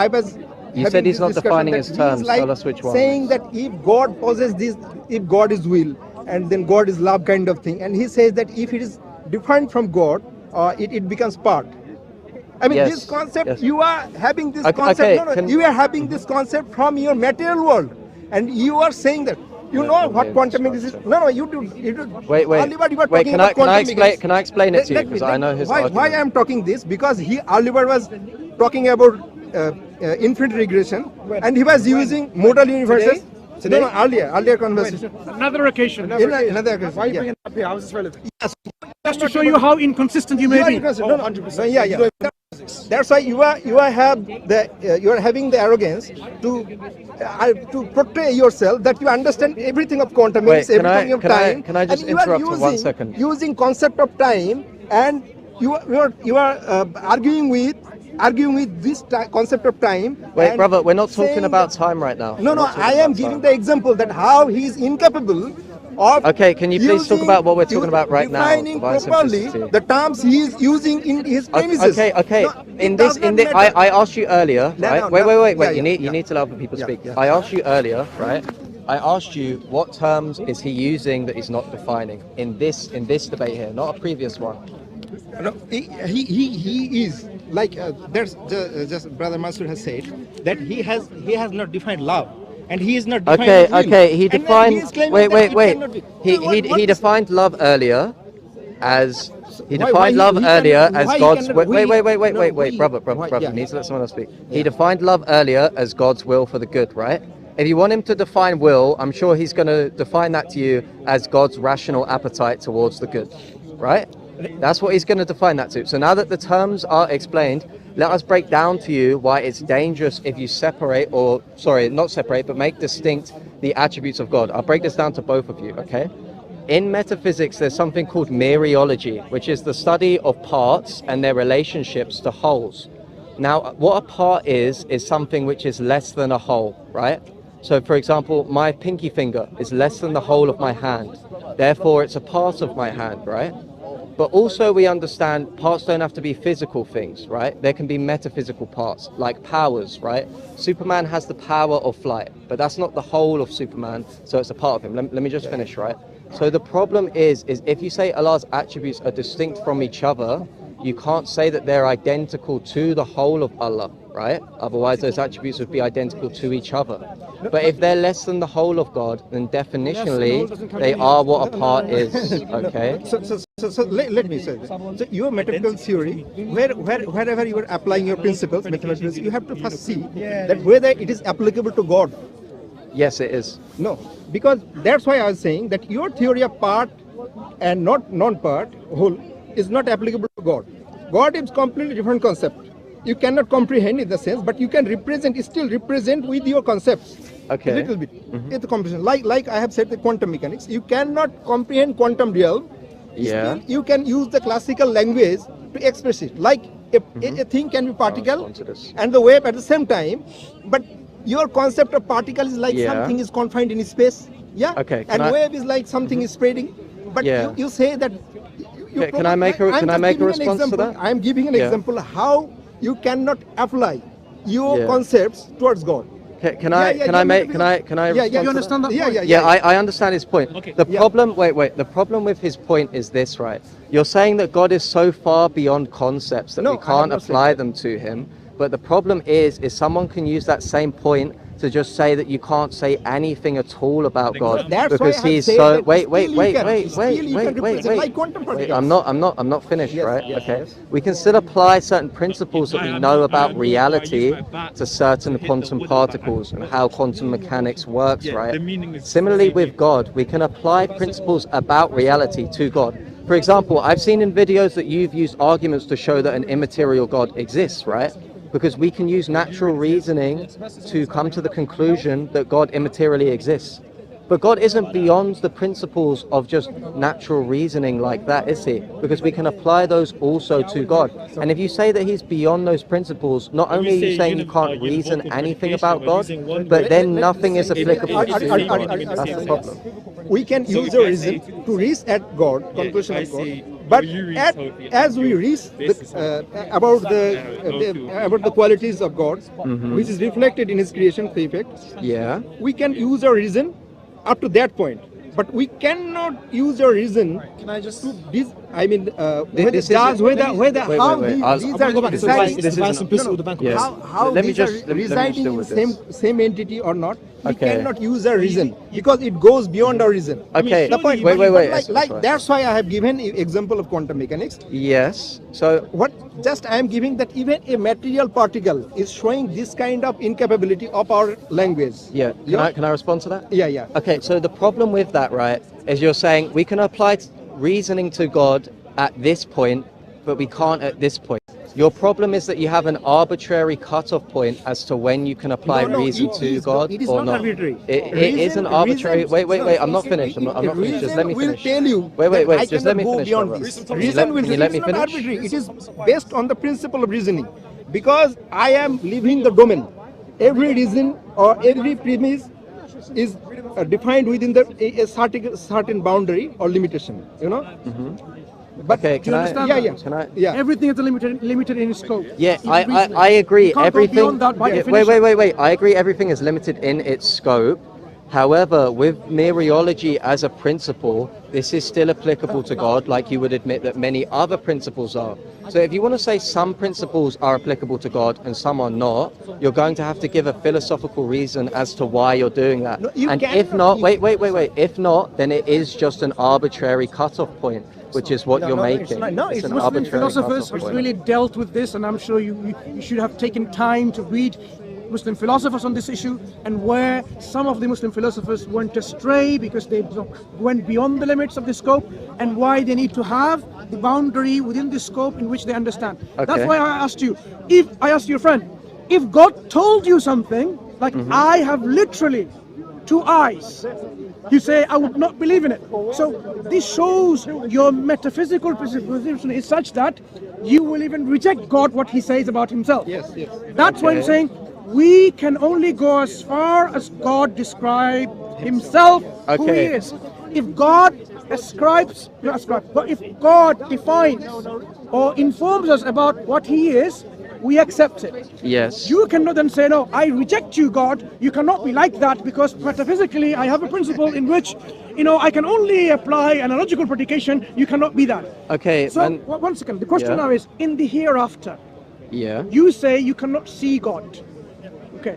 I was. You having said he's this not discussion defining that his he is terms. like Tell us which ones. saying that if God possesses this, if God is will, and then God is love, kind of thing, and he says that if it is defined from God, it becomes part. I mean, Yes, this concept yes. you are having this Okay, concept. okay, No, no, can- you are having this concept from your material world, and you are saying that. You know what okay, quantum mechanics is? structure. No, no, you do. You do. Wait, wait. Oliver, you are Wait, talking can about I quantum explain? mechanics. Can I explain it to you? Let me- Because I know his why argument. I am talking this because Oliver was talking about infinite regression and he was using modal universes. Today? No, earlier conversation. Another occasion. Another occasion. Why are you Yeah. bringing it up here? How is this relevant? Just to show you how inconsistent you may be. No, 100%. Yeah, yeah. That's why you are having the arrogance to portray yourself that you understand everything of quantum Wait, mechanics, everything of time. can I just and you are interrupt for 1 second? Using concept of time, and you are arguing with this concept of time. Wait, and brother, we're not talking saying about that- time right now. No, We're no, not talking I am about giving time. the example that how he is incapable of. Okay, can you please talk about what we're talking about right now, Defining divine properly simplicity? the terms he is using in his premises. Okay. No, In it this, does not I matter. asked you earlier, No, right? no, Wait. no. You Yeah. need to allow the people Yeah, speak. yeah. I asked you earlier, right? I asked you what terms is he using that he's not defining in this debate here, not a previous one. No, he is like there's just Brother Mansur has said that he has not defined love. And he is not defining will. Okay. He And then defined. he is claiming Wait. that it cannot be. What He is- defined love earlier as. He Why- defined why he- love he earlier cannot- as why he God's. cannot- Wait, no, brother. why- You yeah. need to let someone else speak. He defined love earlier as God's will for the good, right? If you want him to define will, I'm sure he's going to define that to you as God's rational appetite towards the good, right? That's what he's going to define that to. So now that the terms are explained, let us break down to you why it's dangerous if you separate, or sorry, not separate, but make distinct the attributes of God. I'll break this down to both of you, okay? In metaphysics, there's something called mereology, which is the study of parts and their relationships to wholes. Now, what a part is something which is less than a whole, right? So, for example, my pinky finger is less than the whole of my hand. Therefore, it's a part of my hand, right? But also we understand parts don't have to be physical things, right? There can be metaphysical parts, like powers, right? Superman has the power of flight, but that's not the whole of Superman, so it's a part of him. Let me just finish, right? So the problem is if you say Allah's attributes are distinct from each other, you can't say that they're identical to the whole of Allah, right? Otherwise those attributes would be identical to each other. But if they're less than the whole of God, then definitionally they are what a part is, okay? So let me say that. So your metaphysical theory, wherever you are applying your principles, mathematics, you have to first see that whether it is applicable to God. Yes, it is. No, because that's why I was saying that your theory of part and not non-part whole is not applicable to God. God is completely different concept. You cannot comprehend in the sense, but you can still represent with your concepts. Okay. A little bit. It's a comprehension. Like I have said, the quantum mechanics. You cannot comprehend quantum realm. Yeah. Still, you can use the classical language to express it. Like a thing can be particle respond to this. and the wave at the same time, but your concept of particle is like Yeah. something is confined in space. Yeah. Okay, can And I- wave is like something is spreading. But Yeah. you say that. Okay, can I make a response to that? I am giving an Yeah. example how you cannot apply your Yeah. concepts towards God. Can I Yeah, You understand that? Yeah, point? yeah, Yeah, I understand his point. Okay. The problem, wait. The problem with his point is this, right? You're saying that God is so far beyond concepts that No, we I have can't not said apply that. them to him. But the problem is someone can use that same point to just say that you can't say anything at all about God That's why I because have he's said so. that Wait. still you can represent like quantum Wait, particles. I'm not finished, Yes, right? yes, Okay. yes. We can still apply certain principles that we know about reality to certain quantum particles and how quantum mechanics works, right? Similarly with God, we can apply principles about reality to God. For example, I've seen in videos that you've used arguments to show that an immaterial God exists, right? Because we can use natural reasoning to come to the conclusion that God immaterially exists. But God isn't beyond the principles of just natural reasoning like that, is he? Because we can apply those also to God. And if you say that he's beyond those principles, not only are you saying you can't reason anything about God, but then nothing is applicable to God. That's the problem. We can use a reason to reach at God, conclusion of God. But as we reach about the qualities of God, which is reflected in His creation effect, Yeah. we can use a reason up to that point. But we cannot use a reason. Can I just? Whether This does, is- whether wait, how wait. I'll- these I'm gonna are go back to residing, this isn't- simplicity with the bank. Yeah. how Let me these are just- let me residing deal in with the this. same entity or not, we Okay. cannot use a reason because it goes beyond our reason. Okay. The point, Wait. like that's why I have given example of quantum mechanics. Yes. So What just I am giving that even a material particle is showing this kind of incapability of our language. yeah, can I respond to that? Yeah. Okay, so the problem with that, right, is you're saying we can apply reasoning to God at this point, but we can't at this point. Your problem is that you have an arbitrary cutoff point as to when you can apply No, reason it to is God it is or not not. arbitrary. It is an arbitrary. Wait. I'm not finished. I'm not finished. Just let me will finish. tell you. Wait. that I Just let me cannot go finish. beyond brother. this. Can you Reason will can you say let me it's not finish? arbitrary. It is based on the principle of reasoning, because I am leaving the domain. Every reason or every premise is defined within a certain boundary or limitation. But Okay, Do you understand yeah, that? yeah. Can I? Yeah. Everything is limited in scope. Yeah, in I reasoning. agree. You can't Everything. Go beyond that by definition. Wait. I agree. Everything is limited in its scope. However, with mereology as a principle, this is still applicable to God, like you would admit that many other principles are. So if you want to say some principles are applicable to God and some are not, you're going to have to give a philosophical reason as to why you're doing that. No, you and if cannot- not, wait. If not, then it is just an arbitrary cutoff point, which is what you're it's making. not. No, it's an Muslim Muslim arbitrary philosophers cutoff have point. really dealt with this, and I'm sure you should have taken time to read Muslim philosophers on this issue, and where some of the Muslim philosophers went astray because they went beyond the limits of the scope, and why they need to have the boundary within the scope in which they understand. That's Okay. why I asked you, your friend, if God told you something, like I have literally 2 eyes, you say, I would not believe in it. So this shows your metaphysical position is such that you will even reject God, what he says about himself. Yes. That's why I'm saying we can only go as far as God described himself, who he Okay. is. If God but if God defines or informs us about what he is, we accept it. Yes. You cannot then say, no, I reject you, God. You cannot be like that because metaphysically I have a principle in which, I can only apply analogical predication. You cannot be that. Okay. So, one second. The question Yeah. now is, in the hereafter, Yeah. you say you cannot see God. Okay.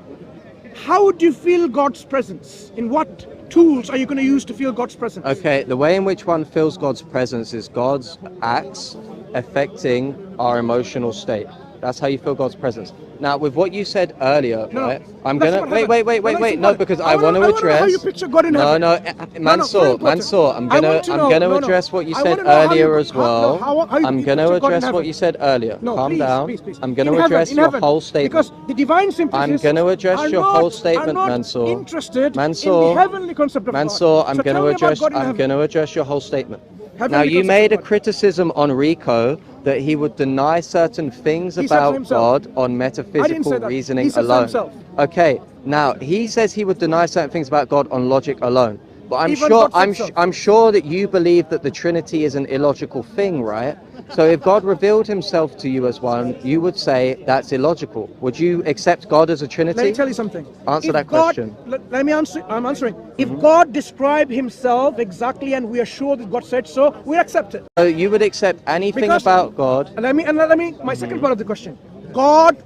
How do you feel God's presence? In what tools are you going to use to feel God's presence? Okay, the way in which one feels God's presence is God's acts affecting our emotional state. That's how you feel God's presence. Now, with what you said earlier, No, right? I'm that's gonna not heaven. wait. No, because I want to wanna know address. how you picture God in heaven. Mansur, very important. Mansur. I'm I gonna want to know- address what you I said wanna know how earlier you- as how- well. how you I'm picture gonna God in address heaven. what you said earlier. No, Calm please, down. please. I'm gonna In heaven, address in your heaven. whole statement. Because the divine simplicists I'm gonna address are your not- whole statement, are not Mansur. interested in Mansur, the heavenly concept of Mansur, God. I'm So gonna tell me about address. God in I'm heaven. gonna address your whole statement. Heavenly Now, you concept made a of God. criticism on Rico that he would deny certain things He said so about himself. God on metaphysical say that. reasoning He said so alone. himself. Okay, now he says he would deny certain things about God on logic alone. but I'm Even sure God said so. I'm sure that you believe that the Trinity is an illogical thing, right? So if God revealed himself to you as one, you would say that's illogical. Would you accept God as a Trinity? Let me tell you something. Answer If that God- question. Let me answer. I'm answering. If God described himself exactly and we are sure that God said so, we accept it. So you would accept anything Because- about God. And let me my second part of the question. God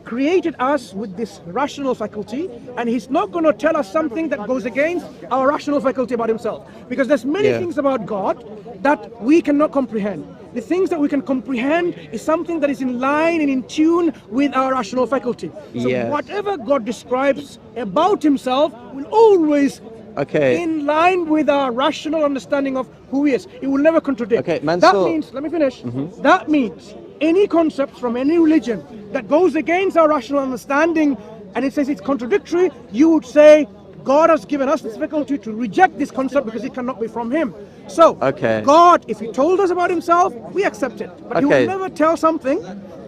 created us with this rational faculty, and he's not going to tell us something that goes against our rational faculty about himself, because there's many Yeah. things about God that we cannot comprehend. The things that we can comprehend is something that is in line and in tune with our rational faculty. So Yes. whatever God describes about himself will always Okay. in line with our rational understanding of who he is. It will never contradict. Okay, Mansur. That means, let me finish. That means any concept from any religion that goes against our rational understanding and it says it's contradictory, you would say God has given us this faculty to reject this concept because it cannot be from him. So, Okay. God, if he told us about himself, we accept it. But he Okay. will never tell something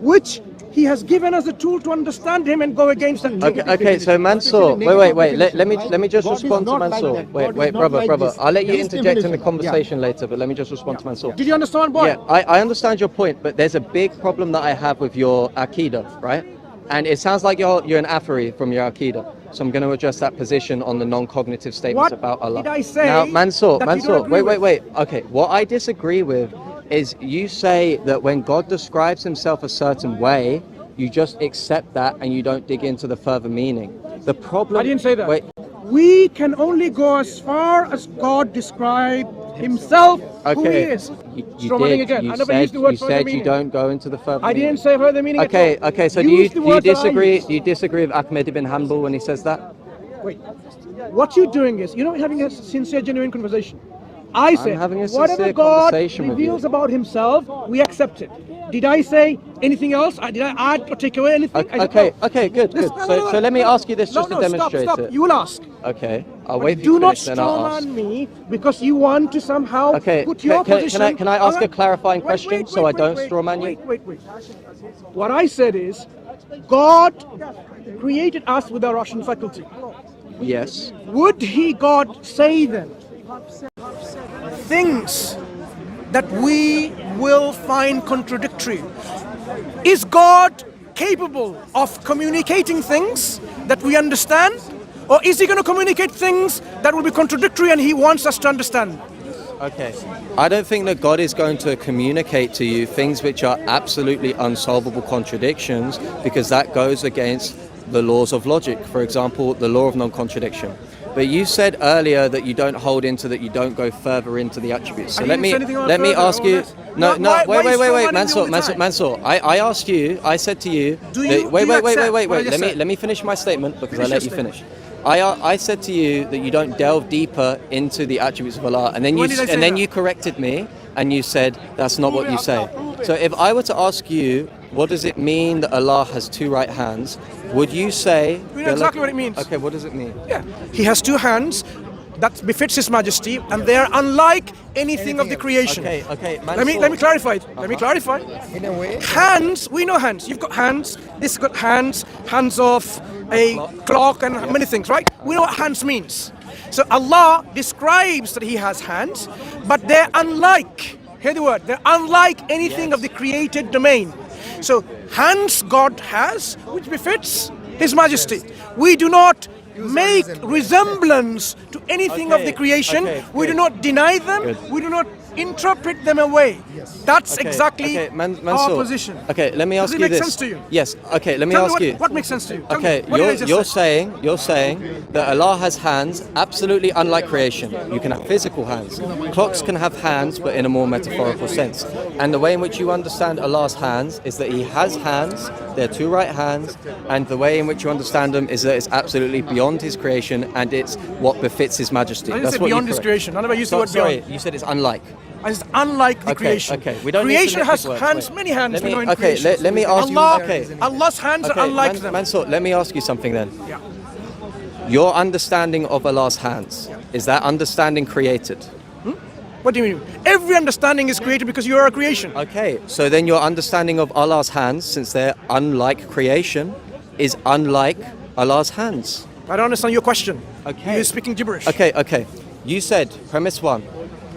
which he has given us a tool to understand him and go against that. Okay, so Mansur, wait. Let me just God is respond to not like Mansur. that. Wait, God is not like brother. this. I'll let you His interject in the definition. conversation later, but let me just respond to Mansur. Did you understand, boy? Yeah, I understand your point, but there's a big problem that I have with your Aqidah, right? And it sounds like you're an Afari from your Aqidah. So I'm going to address that position on the non-cognitive statements What about Allah. did I say Now, Mansur, that you don't agree with? wait. Okay, what I disagree with is you say that when God describes himself a certain way, you just accept that and you don't dig into the further meaning. The problem... I didn't say that. Wait, We can only go as far as God described himself who he okay. is. You Strumming did. again. You I never said, used the word you further said you meaning. don't go into the further I meaning. didn't say further meaning Okay, at all. okay. So Use the do you words that I disagree? used. Do you disagree with Ahmed ibn Hanbal when he says that? Wait. What you're doing is, having a sincere, genuine conversation. I said, having a whatever sincere God conversation with you. reveals about himself, we accept it. Did I say anything else? Did I add or take away anything? I said, Okay, no. okay, good. Listen, So let me ask you this just to demonstrate stop. it. You will ask. Okay, I'll But wait for you do to not finish, then I'll ask. strawman me because you want to somehow Okay, put your position. can I ask a clarifying question so I don't strawman you? Wait. What I said is, God created us with our rational faculty. Yes. Would God say then things that we will find contradictory? Is God capable of communicating things that we understand? Or is he going to communicate things that will be contradictory and he wants us to understand? Okay. I don't think that God is going to communicate to you things which are absolutely unsolvable contradictions, because that goes against the laws of logic. For example, the law of non-contradiction. But you said earlier that you don't hold into that, you don't go further into the attributes. So I let didn't me say anything about let me further, ask all you. this. No, Why wait, you strawmanning me all the Mansur. time? Mansur. I asked you. I said to you. Do you- that, wait. do you accept what I just Let me said? let me finish my statement because Finish I let your you finish. I said to you that you don't delve deeper into the attributes of Allah, and then When did I say that? you corrected me and you said that's not what you say. So if I were to ask you, what does it mean that Allah has two right hands? Would you say? We know exactly what it means. Okay, what does it mean? Yeah, he has two hands that befits his majesty, and they are unlike anything of the creation. Okay. Let me Mansur. clarify it. Let me clarify. In a way, Hands, we know hands. You've got hands. This has got hands of a clock and many things, right? We know what hands means. So Allah describes that he has hands, but they're unlike. Hear the word. They're unlike anything of the created domain. So hands God has, which befits his majesty. We do not make resemblance to anything of the creation. We do not deny them. Good. We do not interpret them away. That's exactly Mansur. our position. Okay, let me ask Does it you make this. sense to you? Yes. Okay, let me Tell me ask you. what makes sense to you? Tell Okay, me, what did I just say? you're saying that Allah has hands absolutely unlike creation. You can have physical hands. Clocks can have hands, but in a more metaphorical sense. And the way in which you understand Allah's hands is that he has hands, they're two right hands, and the way in which you understand them is that it's absolutely beyond his creation and it's what befits his majesty. I didn't That's say what beyond you his creation. I never used the word Sorry, beyond. you said it's unlike. And it's unlike the creation. Okay, we don't need to creation nitpick has words, hands, wait. many hands. Let we me- know in okay, creation. let me ask you- Allah, okay. Allah's hands are unlike them. Mansur, let me ask you something then. Yeah. Your understanding of Allah's hands, is that understanding created? What do you mean? Every understanding is created because you are a creation. Okay, so then your understanding of Allah's hands, since they're unlike creation, is unlike Allah's hands. I don't understand your question. Okay. You're speaking gibberish. Okay. You said, premise one,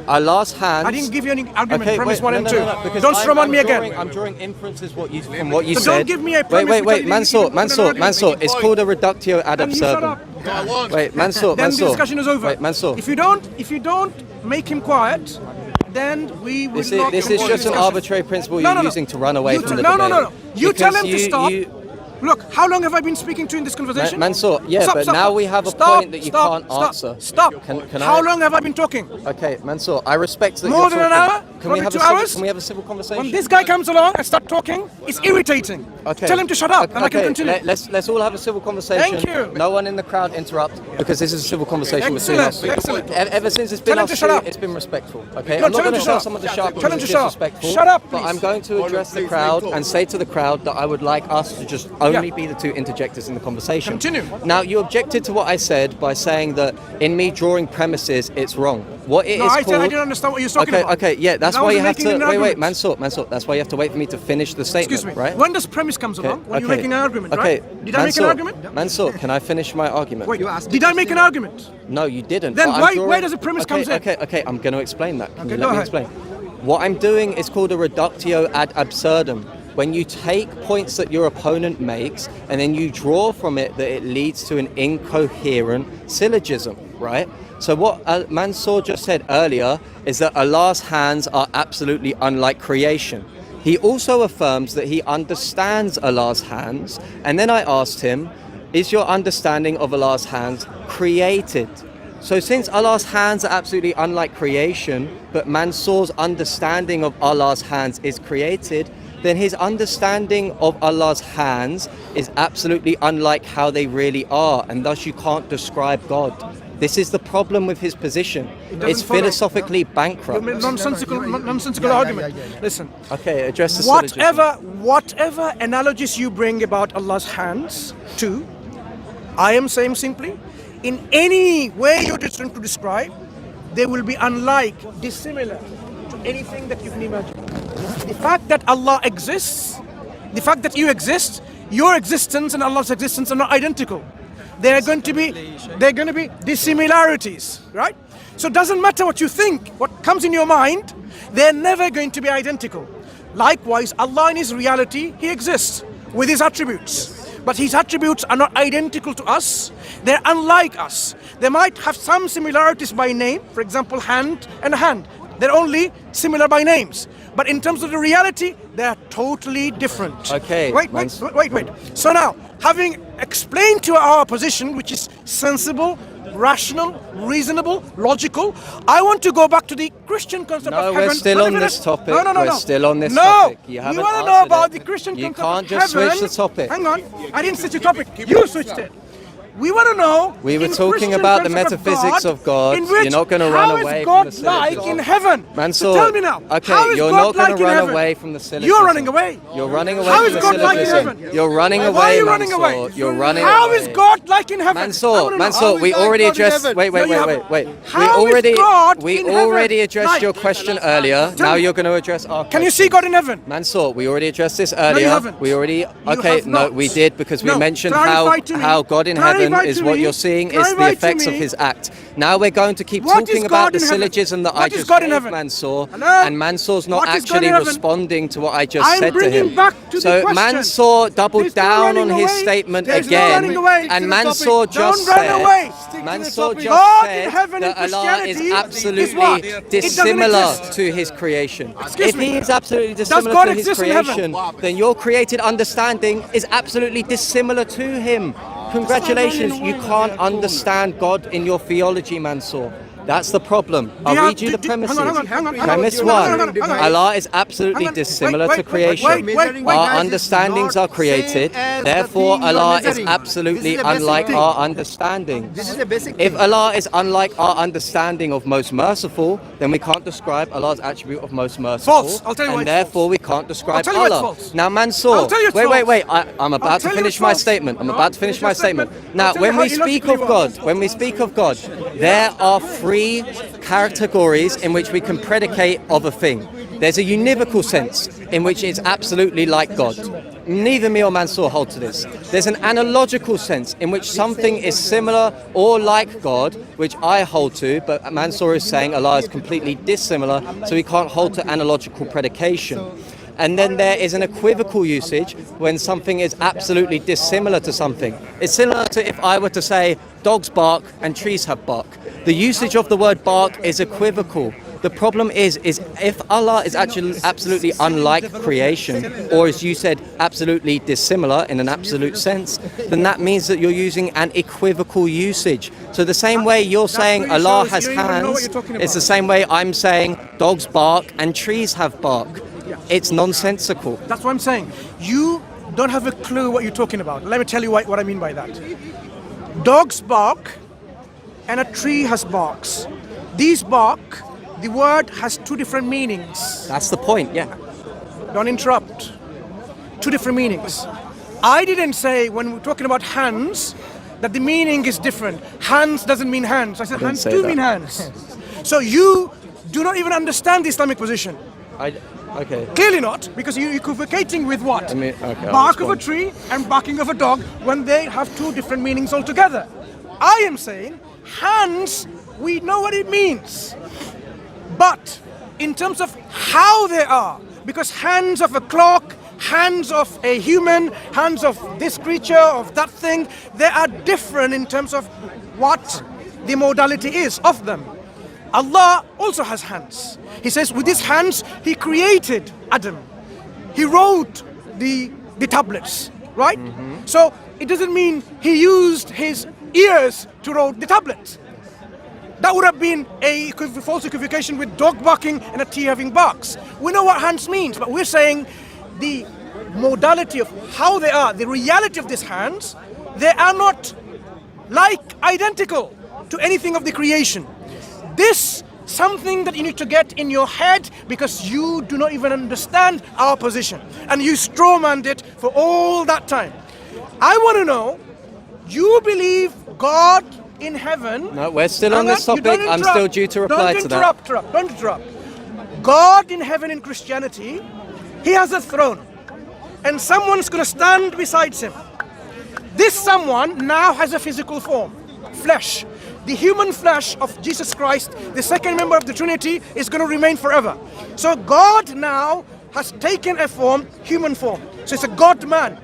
Allah's hands... I didn't give you any argument, Okay, premise wait, one no, and no, two. no, no, because Don't strum on me again. I'm drawing inferences from what you So said. don't give me a premise Wait, which I didn't Mansur, even put an argument. it's called a reductio ad Then you shut absurdum. up. Wait, Mansur, Then the discussion is over. Wait, Mansur. If you don't make him quiet, then we will not. This is continue just an discussion. arbitrary principle you're using to run away from the no, debate. no. You tell him to Because stop. you- Look, how long have I been speaking to you in this conversation? Mansur, yeah, Stop, but stop, now stop. we have a Stop, point that you stop, can't stop, answer. Stop. Can How I- long have I been talking? Okay, Mansur, I respect that More you're than an talking. hour? Can we have 2 a civil, hours? Can we have a civil conversation? When this guy comes along and start talking, it's irritating. Okay. Tell him to shut up, and I can continue. Let's all have a civil conversation. Thank you. No one in the crowd interrupt, because this is a civil conversation between us. Excellent. Ever since it's Tell been him us to shut two, up. it's been respectful. Okay, No, I'm not tell him going to to shut tell up. someone to shut up Tell him because to it's shut up. disrespectful. Shut up, But please. I'm going to address the crowd and say to the crowd that I would like us to just only be the two interjectors in the conversation. Continue. Now, you objected to what I said by saying that in me drawing premises, it's wrong. What it No, is I said I called... didn't understand what you're talking Okay, about. okay, yeah, that's And I why you wasn't have to... making an Wait, argument. Mansur, that's why you have to wait for me to finish the statement, Excuse me. right? When does premise comes along? When you're making an argument, Okay, right? Did I make an argument? Mansur, can I finish my argument? Wait, did I make an argument? No, you didn't. Then but I'm why does the premise okay, comes in? Okay, I'm going to explain that. Can Okay, you go let me ahead. explain? What I'm doing is called a reductio ad absurdum. When you take points that your opponent makes and then you draw from it that it leads to an incoherent syllogism, right? So what Mansur just said earlier is that Allah's hands are absolutely unlike creation. He also affirms that he understands Allah's hands, and then I asked him, is your understanding of Allah's hands created? So since Allah's hands are absolutely unlike creation, but Mansur's understanding of Allah's hands is created, then his understanding of Allah's hands is absolutely unlike how they really are, and thus you can't describe God. This is the problem with his position. It's follow. philosophically bankrupt. Nonsensical argument. Listen. Okay, address the syllogism. Whatever analogies you bring about Allah's hands to, I am saying simply, in any way you're trying to describe, they will be unlike, dissimilar to anything that you can imagine. The fact that Allah exists, the fact that you exist, your existence and Allah's existence are not identical. There are going to be dissimilarities, right? So it doesn't matter what you think, what comes in your mind, they're never going to be identical. Likewise, Allah in His reality, He exists with His attributes. But His attributes are not identical to us. They're unlike us. They might have some similarities by name, for example, hand and hand. They're only similar by names. But in terms of the reality, they're totally different. Okay. Wait. So now, having explained to our position, which is sensible, rational, reasonable, logical, I want to go back to the Christian concept of No, heaven. we're still on this topic. No. We're still on this no. topic. You haven't we want to know answered about it. the Christian You concept can't of just heaven. switch the topic. Hang on. I didn't switch the topic. You switched it. We want to know. We were in talking Christian about the concept metaphysics of God. in which, You're not going to run away how from the is God like syllogism. in heaven? Mansur, So tell me now. okay, how is you're God not going like to in run heaven? away from the syllogism. You're running away. You're running away How from is the God like in syllogism. heaven? You're running away, Why are you running away? Mansur. You're running How away. is God like in heaven? I wanna know. Mansur, we already addressed. Wait. No, you haven't. We How is God we in already heaven? addressed Like- your question earlier. Tell Now me. you're going to address our. Can you see God in heaven? Mansur, we already addressed this earlier. haven't. We already. Okay, have no, not. we did because we No, mentioned clarify to me. how God in heaven Clarify is to what me. you're seeing is the Clarify to effects of me. His act. Now we're going to keep What is talking God about the in heaven? syllogism that What I is just God in gave heaven? Mansur, Hello? and Mansur's not What is God actually in heaven? responding to what I just I'm said to bringing him. back to the So question. Mansur doubled There's no down on running his away. statement There's no again, running away. and Stick to the Mansur topic. just Don't run said, away. Mansur just God in said heaven that and Allah is Christianity is what? absolutely It doesn't dissimilar exist. to His creation. Excuse If me. He is absolutely dissimilar God to His exist in heaven? creation, then your created understanding is absolutely dissimilar to Him. Congratulations, you can't understand God in your theology, Mansur. That's the problem. I'll read you the premises. Hang on. Premise Hang one, on. Allah is absolutely dissimilar to creation. Wait. Our understandings are created, therefore Allah is absolutely unlike our understanding. This is a basic If thing. Allah is unlike our understanding of most merciful, then we can't describe Allah's attribute of most merciful. False. I'll tell you why and it's therefore we can't describe I'll tell you why it's Allah. false. Now Mansur, I'll tell you it's wait. false. I'm I'll about to tell you finish it's my false. statement. I'm No, about to finish my statement. Now, I'll tell you when how we speak of illogically God, there are three categories in which we can predicate of a thing. There's a univocal sense in which it's absolutely like God. neither me or Mansur hold to this. There's an analogical sense in which something is similar or like God, which I hold to, but Mansur is saying Allah is completely dissimilar, so we can't hold to analogical predication. And then there is an equivocal usage when something is absolutely dissimilar to something. It's similar to if I were to say dogs bark and trees have bark. The usage of the word bark is equivocal. The problem is if Allah is actually absolutely unlike creation, or as you said, absolutely dissimilar in an absolute sense, then that means that you're using an equivocal usage. So the same way you're saying Allah has hands, it's the same way I'm saying dogs bark and trees have bark. It's nonsensical. That's what I'm saying. You don't have a clue what you're talking about. Let me tell you what I mean by that. Dogs bark and a tree has barks. These bark, the word has two different meanings. That's the point, yeah. Don't interrupt. Two different meanings. I didn't say when we're talking about hands that the meaning is different. Hands doesn't mean hands. I said hands do mean hands. So you do not even understand the Islamic position. Okay. Clearly not, because you're equivocating with what? Okay, bark of a tree and barking of a dog when they have two different meanings altogether. I am saying hands, we know what it means. But in terms of how they are, because hands of a clock, hands of a human, hands of this creature, of that thing, they are different in terms of what the modality is of them. Allah also has hands. He says with his hands, he created Adam. He wrote the tablets, right? So it doesn't mean he used his ears to write the tablets. That would have been a false equivocation with dog barking and a tree having barks. We know what hands means, but we're saying the modality of how they are, the reality of these hands, they are not like identical to anything of the creation. This something that you need to get in your head because you do not even understand our position and you strawmanned it for all that time. I want to know, you believe God in heaven? No, we're still on this topic. I'm still due to reply to that. Don't interrupt. God in heaven in Christianity, he has a throne and someone's going to stand beside him. This someone now has a physical form, flesh. The human flesh of Jesus Christ, the second member of the Trinity, is going to remain forever. So God now has taken a form, human form. So it's a God-man.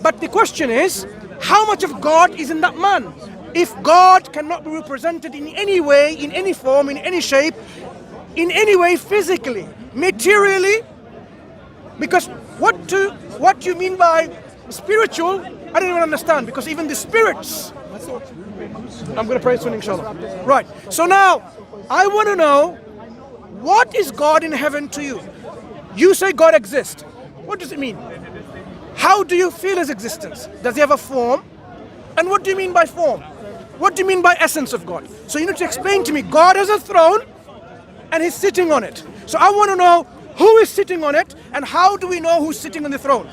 But the question is, how much of God is in that man? If God cannot be represented in any way, in any form, in any shape, in any way physically, materially, because what you mean by spiritual, I don't even understand, because even the spirits, I'm going to pray soon, inshallah. Right. So now, I want to know, what is God in heaven to you? You say God exists. What does it mean? How do you feel his existence? Does he have a form? And what do you mean by form? What do you mean by essence of God? So you need to explain to me, God has a throne and he's sitting on it. So I want to know who is sitting on it and how do we know who's sitting on the throne?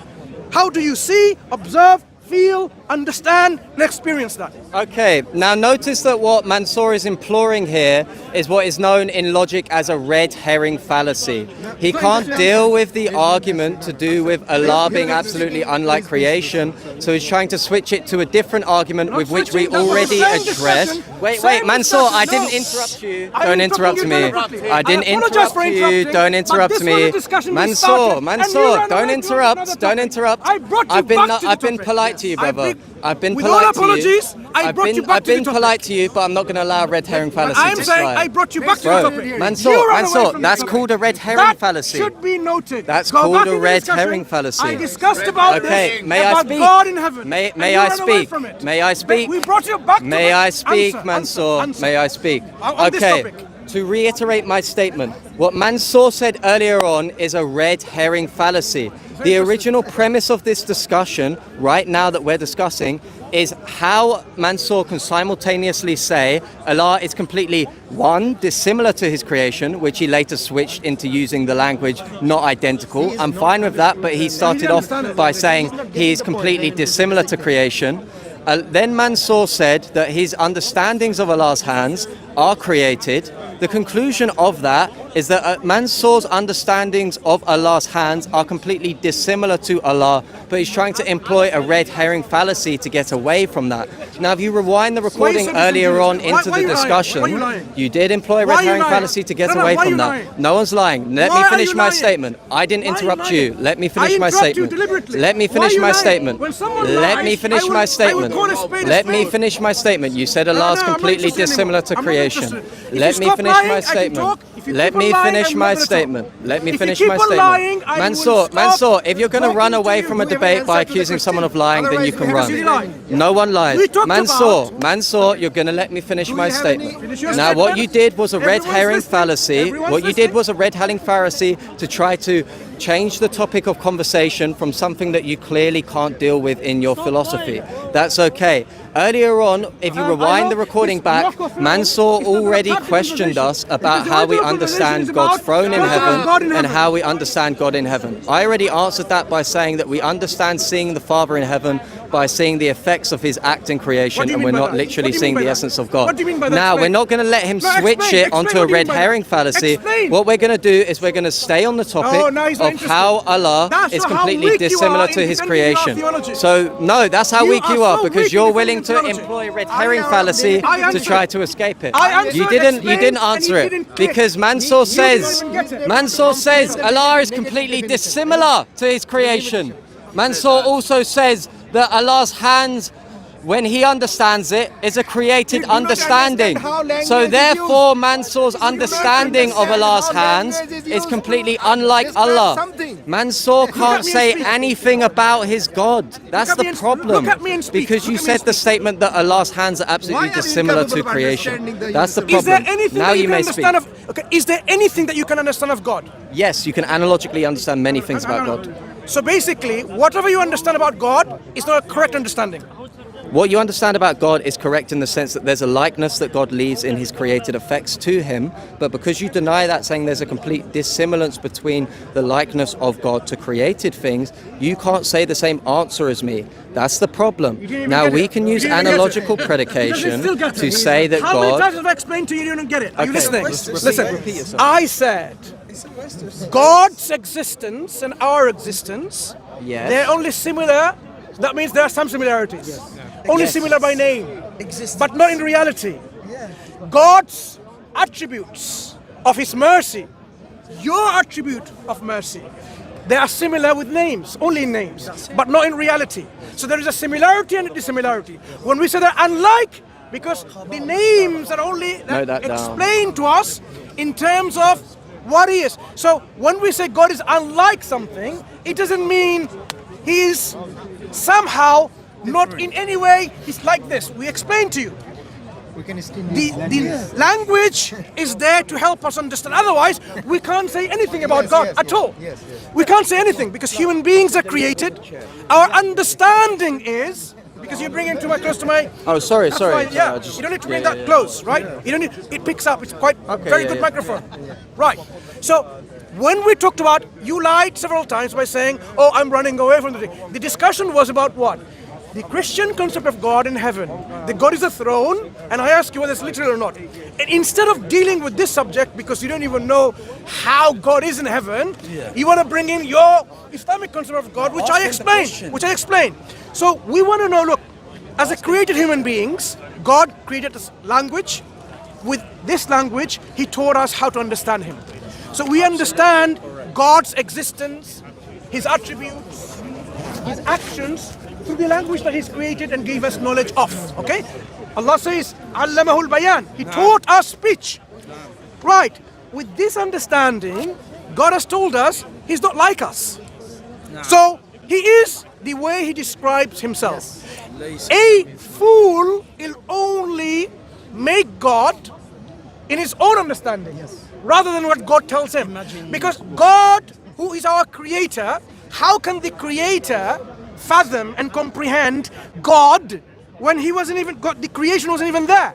How do you see, observe, feel, understand, and experience that? Okay, now notice that what Mansur is imploring here is what is known in logic as a red herring fallacy. He can't deal with the argument to do with Allah being absolutely unlike creation, so he's trying to switch it to a different argument with which we already addressed. Wait, Mansur, I didn't interrupt you. Don't interrupt me. I didn't interrupt you. Don't interrupt me. Mansur, don't interrupt. Don't interrupt. I've been polite to you, brother. I've been polite to you. I've been polite to you, but I'm not going to allow red herring fallacy to slide. I brought you back to the topic. Mansur, that's called a red herring fallacy. That should be noted. That's called a red herring fallacy. I discussed about this, may I about speak? God in heaven. May I speak? May I speak? We brought you back to May I speak, Mansur? May I speak? On this Okay. topic. To reiterate my statement, what Mansur said earlier on is a red herring fallacy. The original premise of this discussion, right now that we're discussing, is how Mansur can simultaneously say Allah is completely, one, dissimilar to his creation, which he later switched into using the language not identical. I'm fine with that, but he started off by saying he is completely dissimilar to creation. Then Mansur said that his understandings of Allah's hands are created. The conclusion of that is that Mansur's understandings of Allah's hands are completely dissimilar to Allah, but he's trying to employ a red herring fallacy to get away from that. Now, if you rewind the recording earlier on into the discussion, you did employ a red herring fallacy to get away from that. No one's lying. Let me finish my statement. I didn't interrupt you. Let me finish my statement. Let me finish my statement. Let me finish my statement. Let me finish my statement. You said Allah is completely dissimilar to creation. Let me finish my statement. Let me finish my statement. Let me finish my statement. Mansur, if you're going to run away from a debate by accusing someone of lying, then you can run. No one lies. Mansur, you're going to let me finish my statement. Now, what you did was a red herring fallacy. What you did was a red herring fallacy to try to change the topic of conversation from something that you clearly can't deal with in your philosophy. That's okay. Earlier on, if you rewind the recording back, Mansur already questioned us about how we understand God's throne in heaven and how we understand God in heaven. I already answered that by saying that we understand seeing the Father in heaven by seeing the effects of his act in creation, and we're not literally seeing the essence of God. Now, we're not going to let him switch it onto a red herring fallacy. What we're going to do is we're going to stay on the topic of how Allah is completely dissimilar to his creation. So, no, that's how weak you are, because you're willing to employ a red herring fallacy to try to escape it. You didn't answer it, because Mansur says Allah is completely dissimilar to his creation. Mansur also says that Allah's hands, when he understands it, is a created understanding. So therefore, Mansur's understanding of Allah's hands is completely unlike Allah. Mansur can't say anything about his God. That's the problem. Because you said the statement that Allah's hands are absolutely dissimilar to creation. That's the problem. Is there anything now that you you can may speak. understand of? Okay, is there anything that you can understand of God? Yes, you can analogically understand many things about God. So basically, whatever you understand about God is not a correct understanding. What you understand about God is correct in the sense that there's a likeness that God leaves in his created effects to him, but because you deny that, saying there's a complete dissimilance between the likeness of God to created things, you can't say the same answer as me. That's the problem. Now we can use analogical predication to say that How many God... times have I explained to you, you don't get it? Are you listening? Repeat yourself. I said God's existence and our existence, Yes. they're only similar. That means there are some similarities. Only similar by name, but not in reality. God's attributes of his mercy, your attribute of mercy, they are similar with names, only in names, but not in reality. So there is a similarity and a dissimilarity. When we say they're unlike, because the names are only explained to us in terms of what he is. So when we say God is unlike something, it doesn't mean he is somehow not in any way he's like this. We explain to you. The language is there to help us understand. Otherwise, we can't say anything about God at all. We can't say anything because human beings are created. Our understanding is, because you bring it too much close to my... Oh, sorry. Yeah, you don't need to bring that close, right? You don't need, it picks up. It's quite very good microphone. Right. So when we talked about, you lied several times by saying, oh, I'm running away from the thing. The discussion was about what? The Christian concept of God in heaven. The God is a throne, and I ask you whether it's literal or not. And instead of dealing with this subject, because you don't even know how God is in heaven, you want to bring in your Islamic concept of God, which I explained. So we want to know, look, as a created human beings, God created this language. With this language, he taught us how to understand him. So we understand God's existence, his attributes, his actions, through the language that he's created and gave us knowledge of. Okay? Allah says, Allamahul Bayan. He taught us speech. Right. With this understanding, God has told us he's not like us. So he is the way he describes himself. A fool will only make God in his own understanding, rather than what God tells him. Because God, who is our creator, how can the creator fathom and comprehend God when he wasn't even, God, the creation wasn't even there?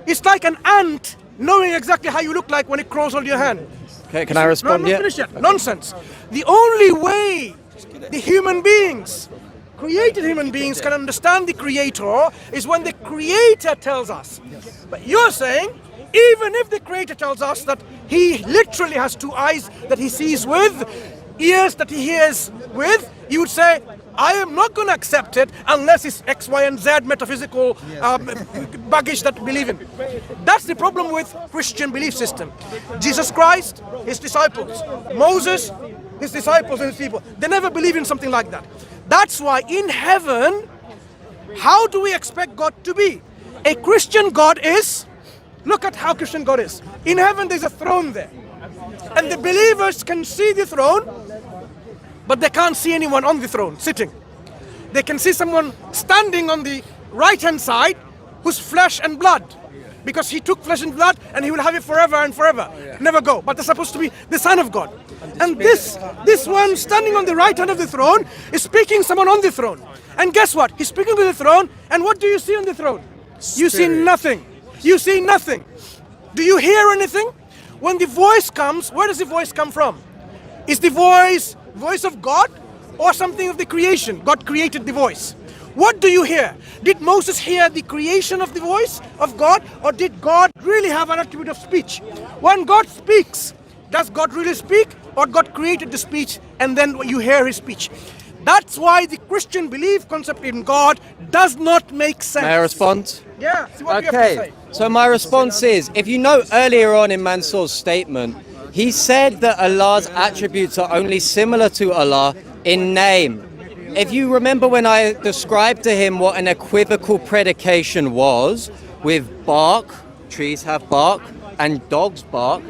It's like an ant knowing exactly how you look like when it crawls on your hand. Okay, can I respond yet? Nonsense. The only way the human beings, created human beings, can understand the creator is when the creator tells us. But you're saying Even if the Creator tells us that He literally has two eyes that He sees with, ears that He hears with, you would say, I am not going to accept it unless it's X, Y, and Z metaphysical baggage that we believe in. That's the problem with Christian belief system. Jesus Christ, His disciples. Moses, His disciples and His people. They never believe in something like that. That's why in heaven, how do we expect God to be? A Christian God is, look at how Christian God is. In heaven there's a throne there. And the believers can see the throne, but they can't see anyone on the throne sitting. They can see someone standing on the right hand side who's flesh and blood, because He took flesh and blood and He will have it forever and forever, never go. But they're supposed to be the Son of God. And this one standing on the right hand of the throne is speaking someone on the throne. And guess what? He's speaking to the throne, and what do you see on the throne? You see nothing. You see nothing. Do you hear anything? When the voice comes, where does the voice come from? Is the voice of God or something of the creation? God created the voice. What do you hear? Did Moses hear the creation of the voice of God, or did God really have an attribute of speech? When God speaks, does God really speak, or God created the speech and then you hear His speech? That's why the Christian belief concept in God does not make sense. May I respond? Yeah, see what you have to Okay, say. so my response is, if you note earlier on in Mansur's statement, he said that Allah's attributes are only similar to Allah in name. If you remember when I described to him what an equivocal predication was, with bark, trees have bark, and dogs bark,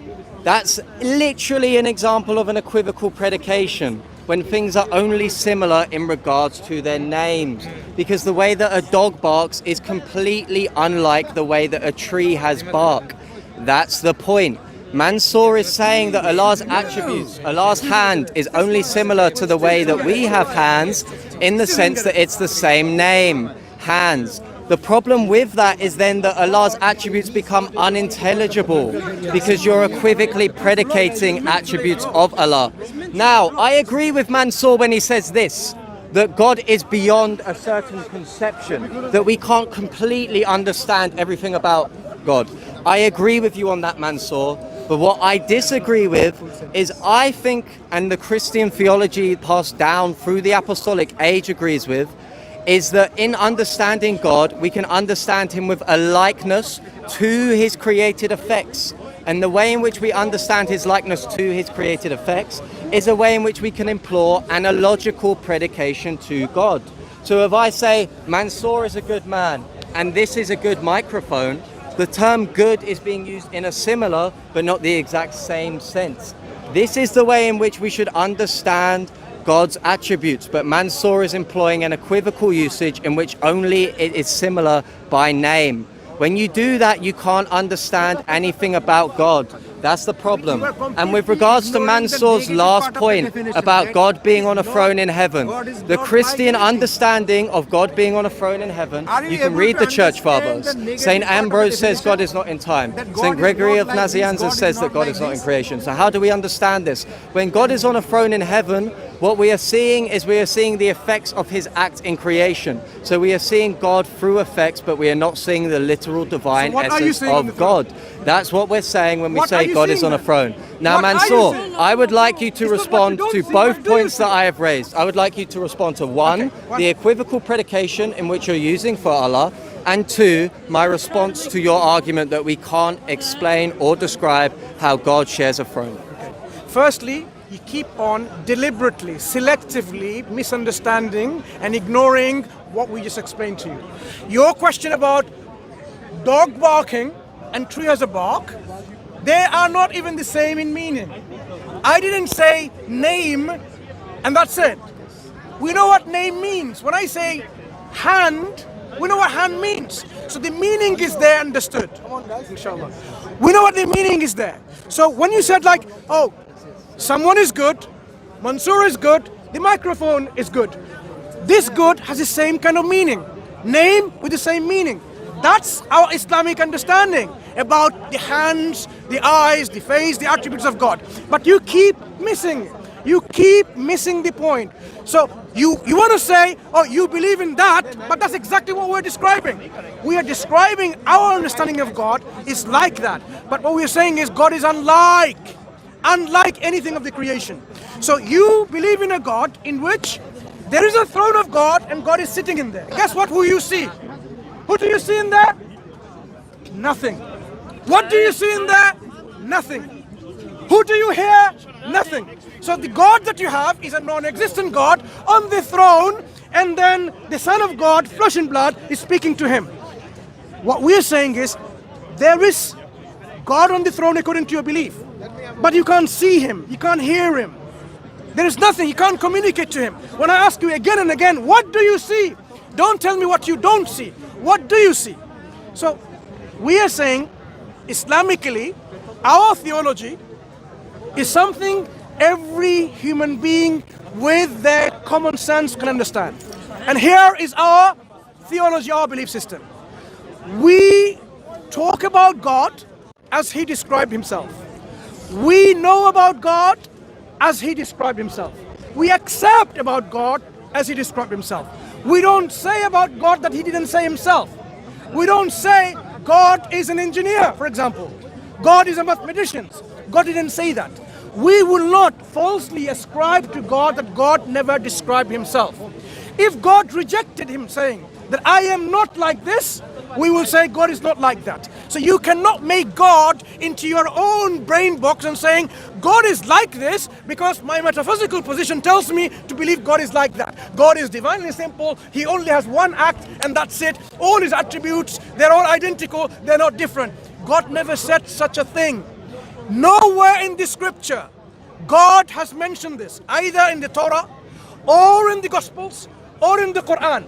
that's literally an example of an equivocal predication, when things are only similar in regards to their names. Because the way that a dog barks is completely unlike the way that a tree has bark. That's the point. Mansur is saying that Allah's attributes, Allah's hand is only similar to the way that we have hands, in the sense that it's the same name, hands. The problem with that is then that Allah's attributes become unintelligible, because you're equivocally predicating attributes of Allah. Now, I agree with Mansur when he says this, that God is beyond a certain conception, that we can't completely understand everything about God. I agree with you on that, Mansur. But what I disagree with is, I think, and the Christian theology passed down through the apostolic age agrees with, is that in understanding God, we can understand Him with a likeness to His created effects. And the way in which we understand His likeness to His created effects is a way in which we can implore analogical predication to God. So if I say, Mansur is a good man, and this is a good microphone, the term good is being used in a similar but not the exact same sense. This is the way in which we should understand God's attributes, but Mansur is employing an equivocal usage in which only it is similar by name. When you do that, you can't understand anything about God. That's the problem. And with regards to Mansur's last point about God being on a throne in heaven, the Christian understanding of God being on a throne in heaven, you can read the Church Fathers. St. Ambrose says God is not in time. St. Gregory of Nazianzus says that God is not in creation. So how do we understand this? When God is on a throne in heaven, what we are seeing is we are seeing the effects of His act in creation. So we are seeing God through effects, but we are not seeing the literal divine essence of God. That's what we're saying when we say God is on a throne. Now, Mansur, I would like you to respond to both points that I have raised. I would like you to respond to one, the equivocal predication in which you're using for Allah, and two, my response to your argument that we can't explain or describe how God shares a throne. Firstly, you keep on deliberately, selectively misunderstanding and ignoring what we just explained to you. Your question about dog barking and tree has a bark, they are not even the same in meaning. I didn't say name and that's it. We know what name means. When I say hand, we know what hand means. So the meaning is there, understood. Come on guys, inshallah. We know what the meaning is there. So when you said like, oh, someone is good, Mansur is good, the microphone is good. This good has the same kind of meaning. Name with the same meaning. That's our Islamic understanding about the hands, the eyes, the face, the attributes of God. But you keep missing it. You keep missing the point. So You want to say, oh, you believe in that, but that's exactly what we're describing. We are describing our understanding of God is like that. But what we're saying is God is unlike anything of the creation. So you believe in a God in which there is a throne of God and God is sitting in there. Guess what? Who you see? Who do you see in there? Nothing. What do you see in there? Nothing. Who do you hear? Nothing. So the God that you have is a non-existent God on the throne, and then the Son of God, flesh and blood, is speaking to him. What we're saying is, there is God on the throne according to your belief, but you can't see him, you can't hear him. There is nothing, you can't communicate to him. When I ask you again and again, what do you see? Don't tell me what you don't see. What do you see? So we are saying, Islamically, our theology is something every human being with their common sense can understand. And here is our theology, our belief system. We talk about God as he described himself. We know about God as he described himself. We accept about God as he described himself. We don't say about God that he didn't say himself. We don't say God is an engineer, for example. God is a mathematician. God didn't say that. We will not falsely ascribe to God that God never described himself. If God rejected him saying that I am not like this, we will say God is not like that. So you cannot make God into your own brain box and saying God is like this because my metaphysical position tells me to believe God is like that. God is divinely simple. He only has one act and that's it. All his attributes, they're all identical. They're not different. God never said such a thing. Nowhere in the scripture God has mentioned this, either in the Torah or in the Gospels or in the Quran.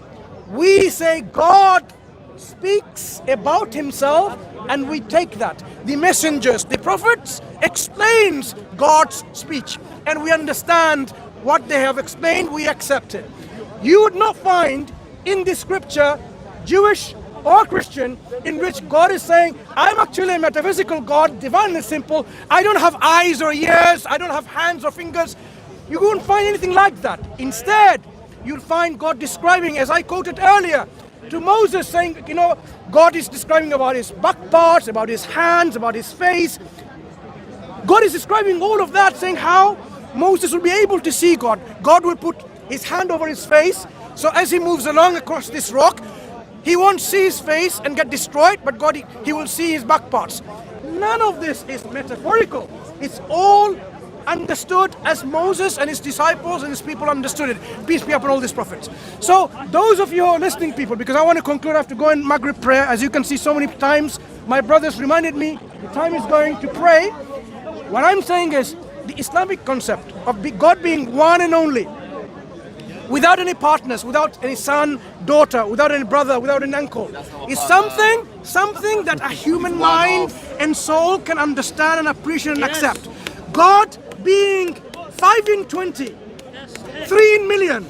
We say God speaks about himself and we take that. The messengers, the prophets explains God's speech and we understand what they have explained, we accept it. You would not find in the scripture, Jewish or Christian, in which God is saying, I'm actually a metaphysical God, divinely simple. I don't have eyes or ears. I don't have hands or fingers. You won't find anything like that. Instead, you'll find God describing, as I quoted earlier, to Moses saying, God is describing about his back parts, about his hands, about his face. God is describing all of that, saying how Moses will be able to see God. God will put his hand over his face. So as he moves along across this rock, he won't see his face and get destroyed, but God, he will see his back parts. None of this is metaphorical. It's all understood as Moses and his disciples and his people understood it. Peace be upon all these prophets. So those of you who are listening, people, because I want to conclude, I have to go in Maghrib prayer. As you can see so many times, my brothers reminded me the time is going to pray. What I'm saying is the Islamic concept of God being one and only, without any partners, without any son, daughter, without any brother, without an uncle, is something that a human mind and soul can understand and appreciate and accept. God being 5 in 20, 3 in million,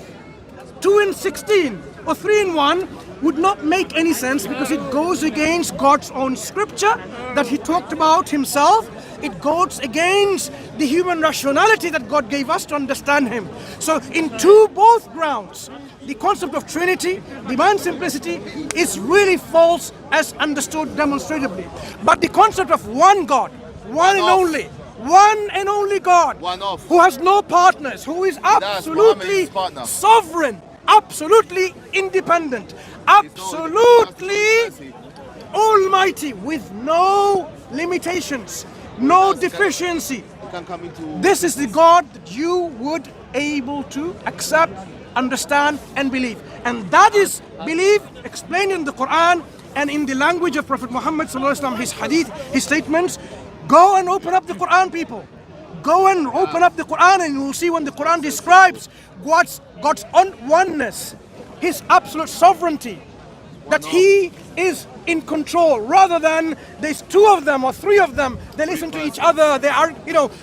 2 in 16, or 3 in 1 would not make any sense because it goes against God's own scripture that he talked about himself. It goes against the human rationality that God gave us to understand him. So in both grounds, the concept of Trinity, divine simplicity, is really false as understood demonstratively. But the concept of one God, one and only God, who has no partners, who is absolutely sovereign, absolutely independent, absolutely almighty, with no limitations, no deficiency. This is the God that you would able to accept, understand and believe. And that is belief explained in the Quran and in the language of Prophet Muhammad sallallahu alaihi wasallam, his hadith, his statements. Go and open up the Quran, people. Go and open up the Quran and you will see when the Quran describes God's oneness, his absolute sovereignty, that he is in control, rather than there's 2 of them or 3 of them, they listen to each other, they are,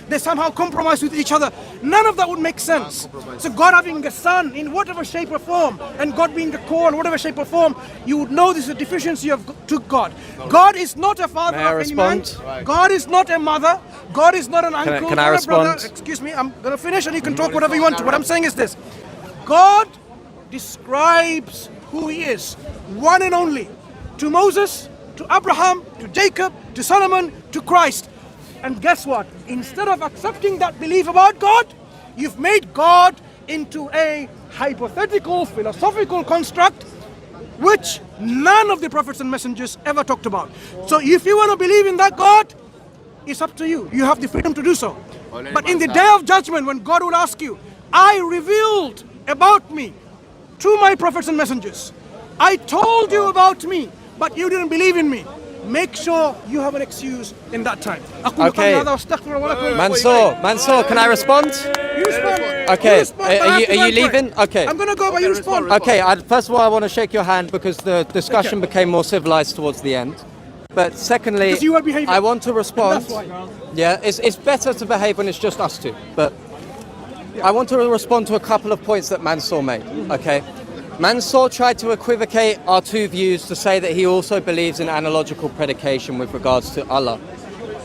they somehow compromise with each other. None of that would make sense. So God having a son in whatever shape or form, and God being the core in whatever shape or form, you would know this is a deficiency to God. God is not a father of any man. God is not a mother. God is not an uncle. Can I respond? Brother. Excuse me, I'm going to finish and you can talk whatever you want to. What I'm saying is this. God describes who he is, one and only, to Moses, to Abraham, to Jacob, to Solomon, to Christ. And guess what? Instead of accepting that belief about God, you've made God into a hypothetical, philosophical construct which none of the prophets and messengers ever talked about. So if you want to believe in that God, it's up to you. You have the freedom to do so. But in the day of judgment, when God will ask you, I revealed about me to my prophets and messengers. I told you about me, but you didn't believe in me. Make sure you have an excuse in that time. Okay. Mansur, can I respond? You respond. Okay. You respond, Are you leaving? Okay. I'm gonna go, but you respond. Okay. First of all, I want to shake your hand because the discussion became more civilized towards the end. But secondly, Because you were behaving. I want to respond. That's why. Yeah, it's better to behave when it's just us two. But I want to respond to a couple of points that Mansur made. Okay. Mansur tried to equivocate our two views to say that he also believes in analogical predication with regards to Allah.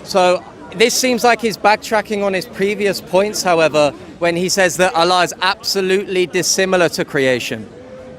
So this seems like he's backtracking on his previous points, however, when he says that Allah is absolutely dissimilar to creation.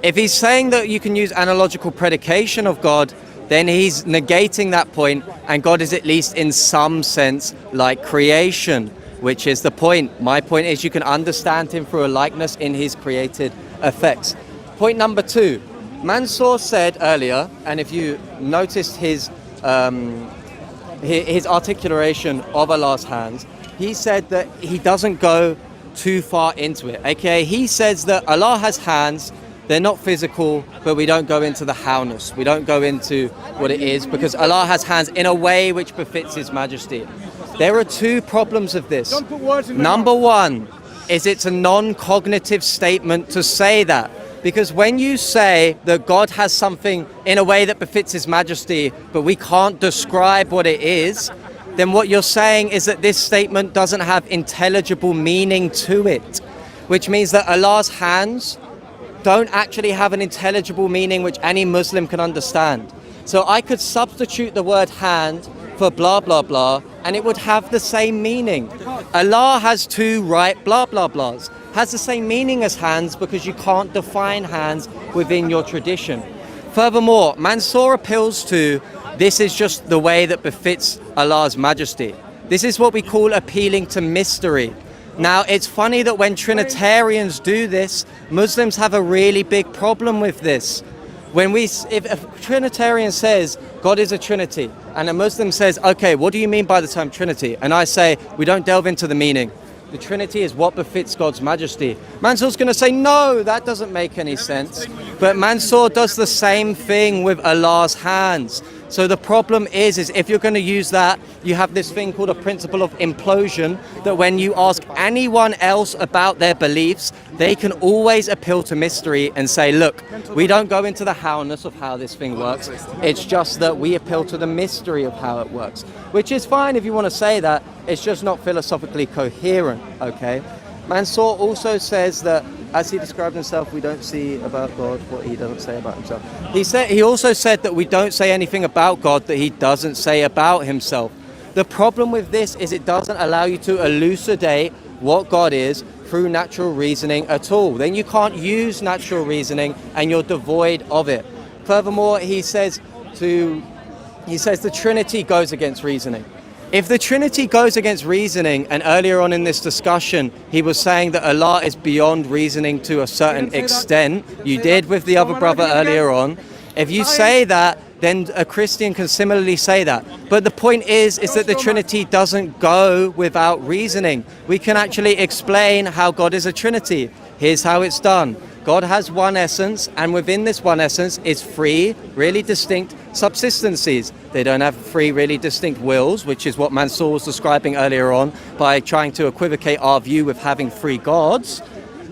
If he's saying that you can use analogical predication of God, then he's negating that point, and God is at least in some sense like creation, which is the point. My point is you can understand him through a likeness in his created effects. Point number two, Mansur said earlier, and if you noticed his articulation of Allah's hands, he said that he doesn't go too far into it. Okay, he says that Allah has hands, they're not physical, but we don't go into the howness. We don't go into what it is because Allah has hands in a way which befits His Majesty. There are two problems of this. Don't put words in my Number mouth. one is it's a non-cognitive statement to say that. Because when you say that God has something in a way that befits His Majesty, but we can't describe what it is, then what you're saying is that this statement doesn't have intelligible meaning to it. Which means that Allah's hands don't actually have an intelligible meaning which any Muslim can understand. So I could substitute the word hand for blah blah blah and it would have the same meaning. Allah has two right blah blah blahs. Has the same meaning as hands because you can't define hands within your tradition. Furthermore, Mansur appeals to this is just the way that befits Allah's Majesty. This is what we call appealing to mystery. Now, it's funny that when Trinitarians do this, Muslims have a really big problem with this. If a Trinitarian says God is a Trinity, and a Muslim says, okay, what do you mean by the term Trinity? And I say, we don't delve into the meaning. The Trinity is what befits God's Majesty. Mansur's going to say, no, that doesn't make any sense. But Mansur does the same thing with Allah's hands. So the problem is if you're going to use that, you have this thing called a principle of implosion, that when you ask anyone else about their beliefs, they can always appeal to mystery and say, look, we don't go into the howness of how this thing works. It's just that we appeal to the mystery of how it works, which is fine if you want to say that. It's just not philosophically coherent, okay? Mansur also says that, as he described himself, we don't see about God what he doesn't say about himself. He also said that we don't say anything about God that he doesn't say about himself. The problem with this is it doesn't allow you to elucidate what God is through natural reasoning at all. Then you can't use natural reasoning and you're devoid of it. Furthermore, he says the Trinity goes against reasoning. If the Trinity goes against reasoning, and earlier on in this discussion, he was saying that Allah is beyond reasoning to a certain extent, you did with the other brother earlier on. If you say that, then a Christian can similarly say that. But the point is that the Trinity doesn't go without reasoning. We can actually explain how God is a Trinity. Here's how it's done. God has one essence, and within this one essence is three really distinct subsistencies. They don't have three really distinct wills, which is what Mansur was describing earlier on by trying to equivocate our view with having three gods.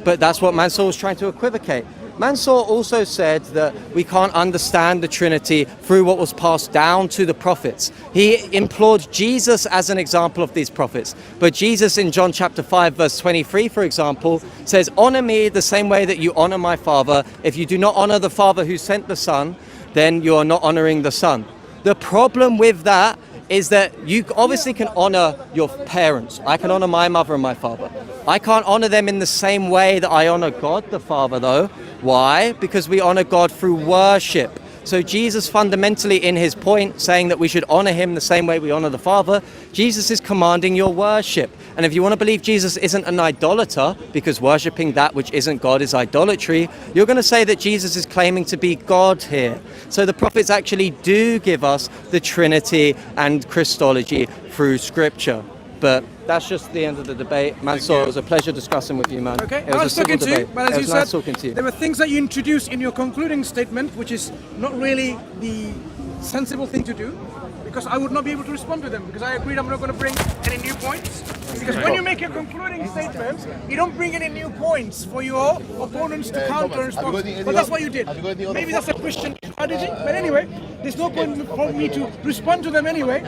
But that's what Mansur was trying to equivocate. Mansur also said that we can't understand the Trinity through what was passed down to the prophets. He implored Jesus as an example of these prophets. But Jesus in John chapter 5 verse 23, for example, says, honor me the same way that you honor my Father. If you do not honor the Father who sent the Son, then you are not honoring the Son. The problem with that is that you obviously can honor your parents. I can honor my mother and my father. I can't honor them in the same way that I honor God the Father, though. Why? Because we honor God through worship. So Jesus fundamentally, in his point, saying that we should honor him the same way we honor the Father, Jesus is commanding your worship. And if you want to believe Jesus isn't an idolater, because worshipping that which isn't God is idolatry, you're going to say that Jesus is claiming to be God here. So the prophets actually do give us the Trinity and Christology through Scripture. But that's just the end of the debate. Mansur, it was a pleasure discussing with you, man. Okay, It was a civil talking to you, debate. but as It you was said, nice talking to you. there were things that you introduced in your concluding statement, which is not really the sensible thing to do, because I would not be able to respond to them, because I agreed I'm not going to bring any new points. Because when you make a concluding statement, you don't bring any new points for your opponents to counter and respond. But that's what you did. Maybe that's a Christian strategy, but anyway, there's no point for me to respond to them anyway.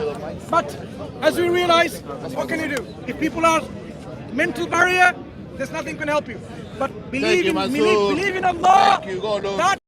But as we realize, what can you do? If people are mental barrier, there's nothing can help you. But believe in Allah. That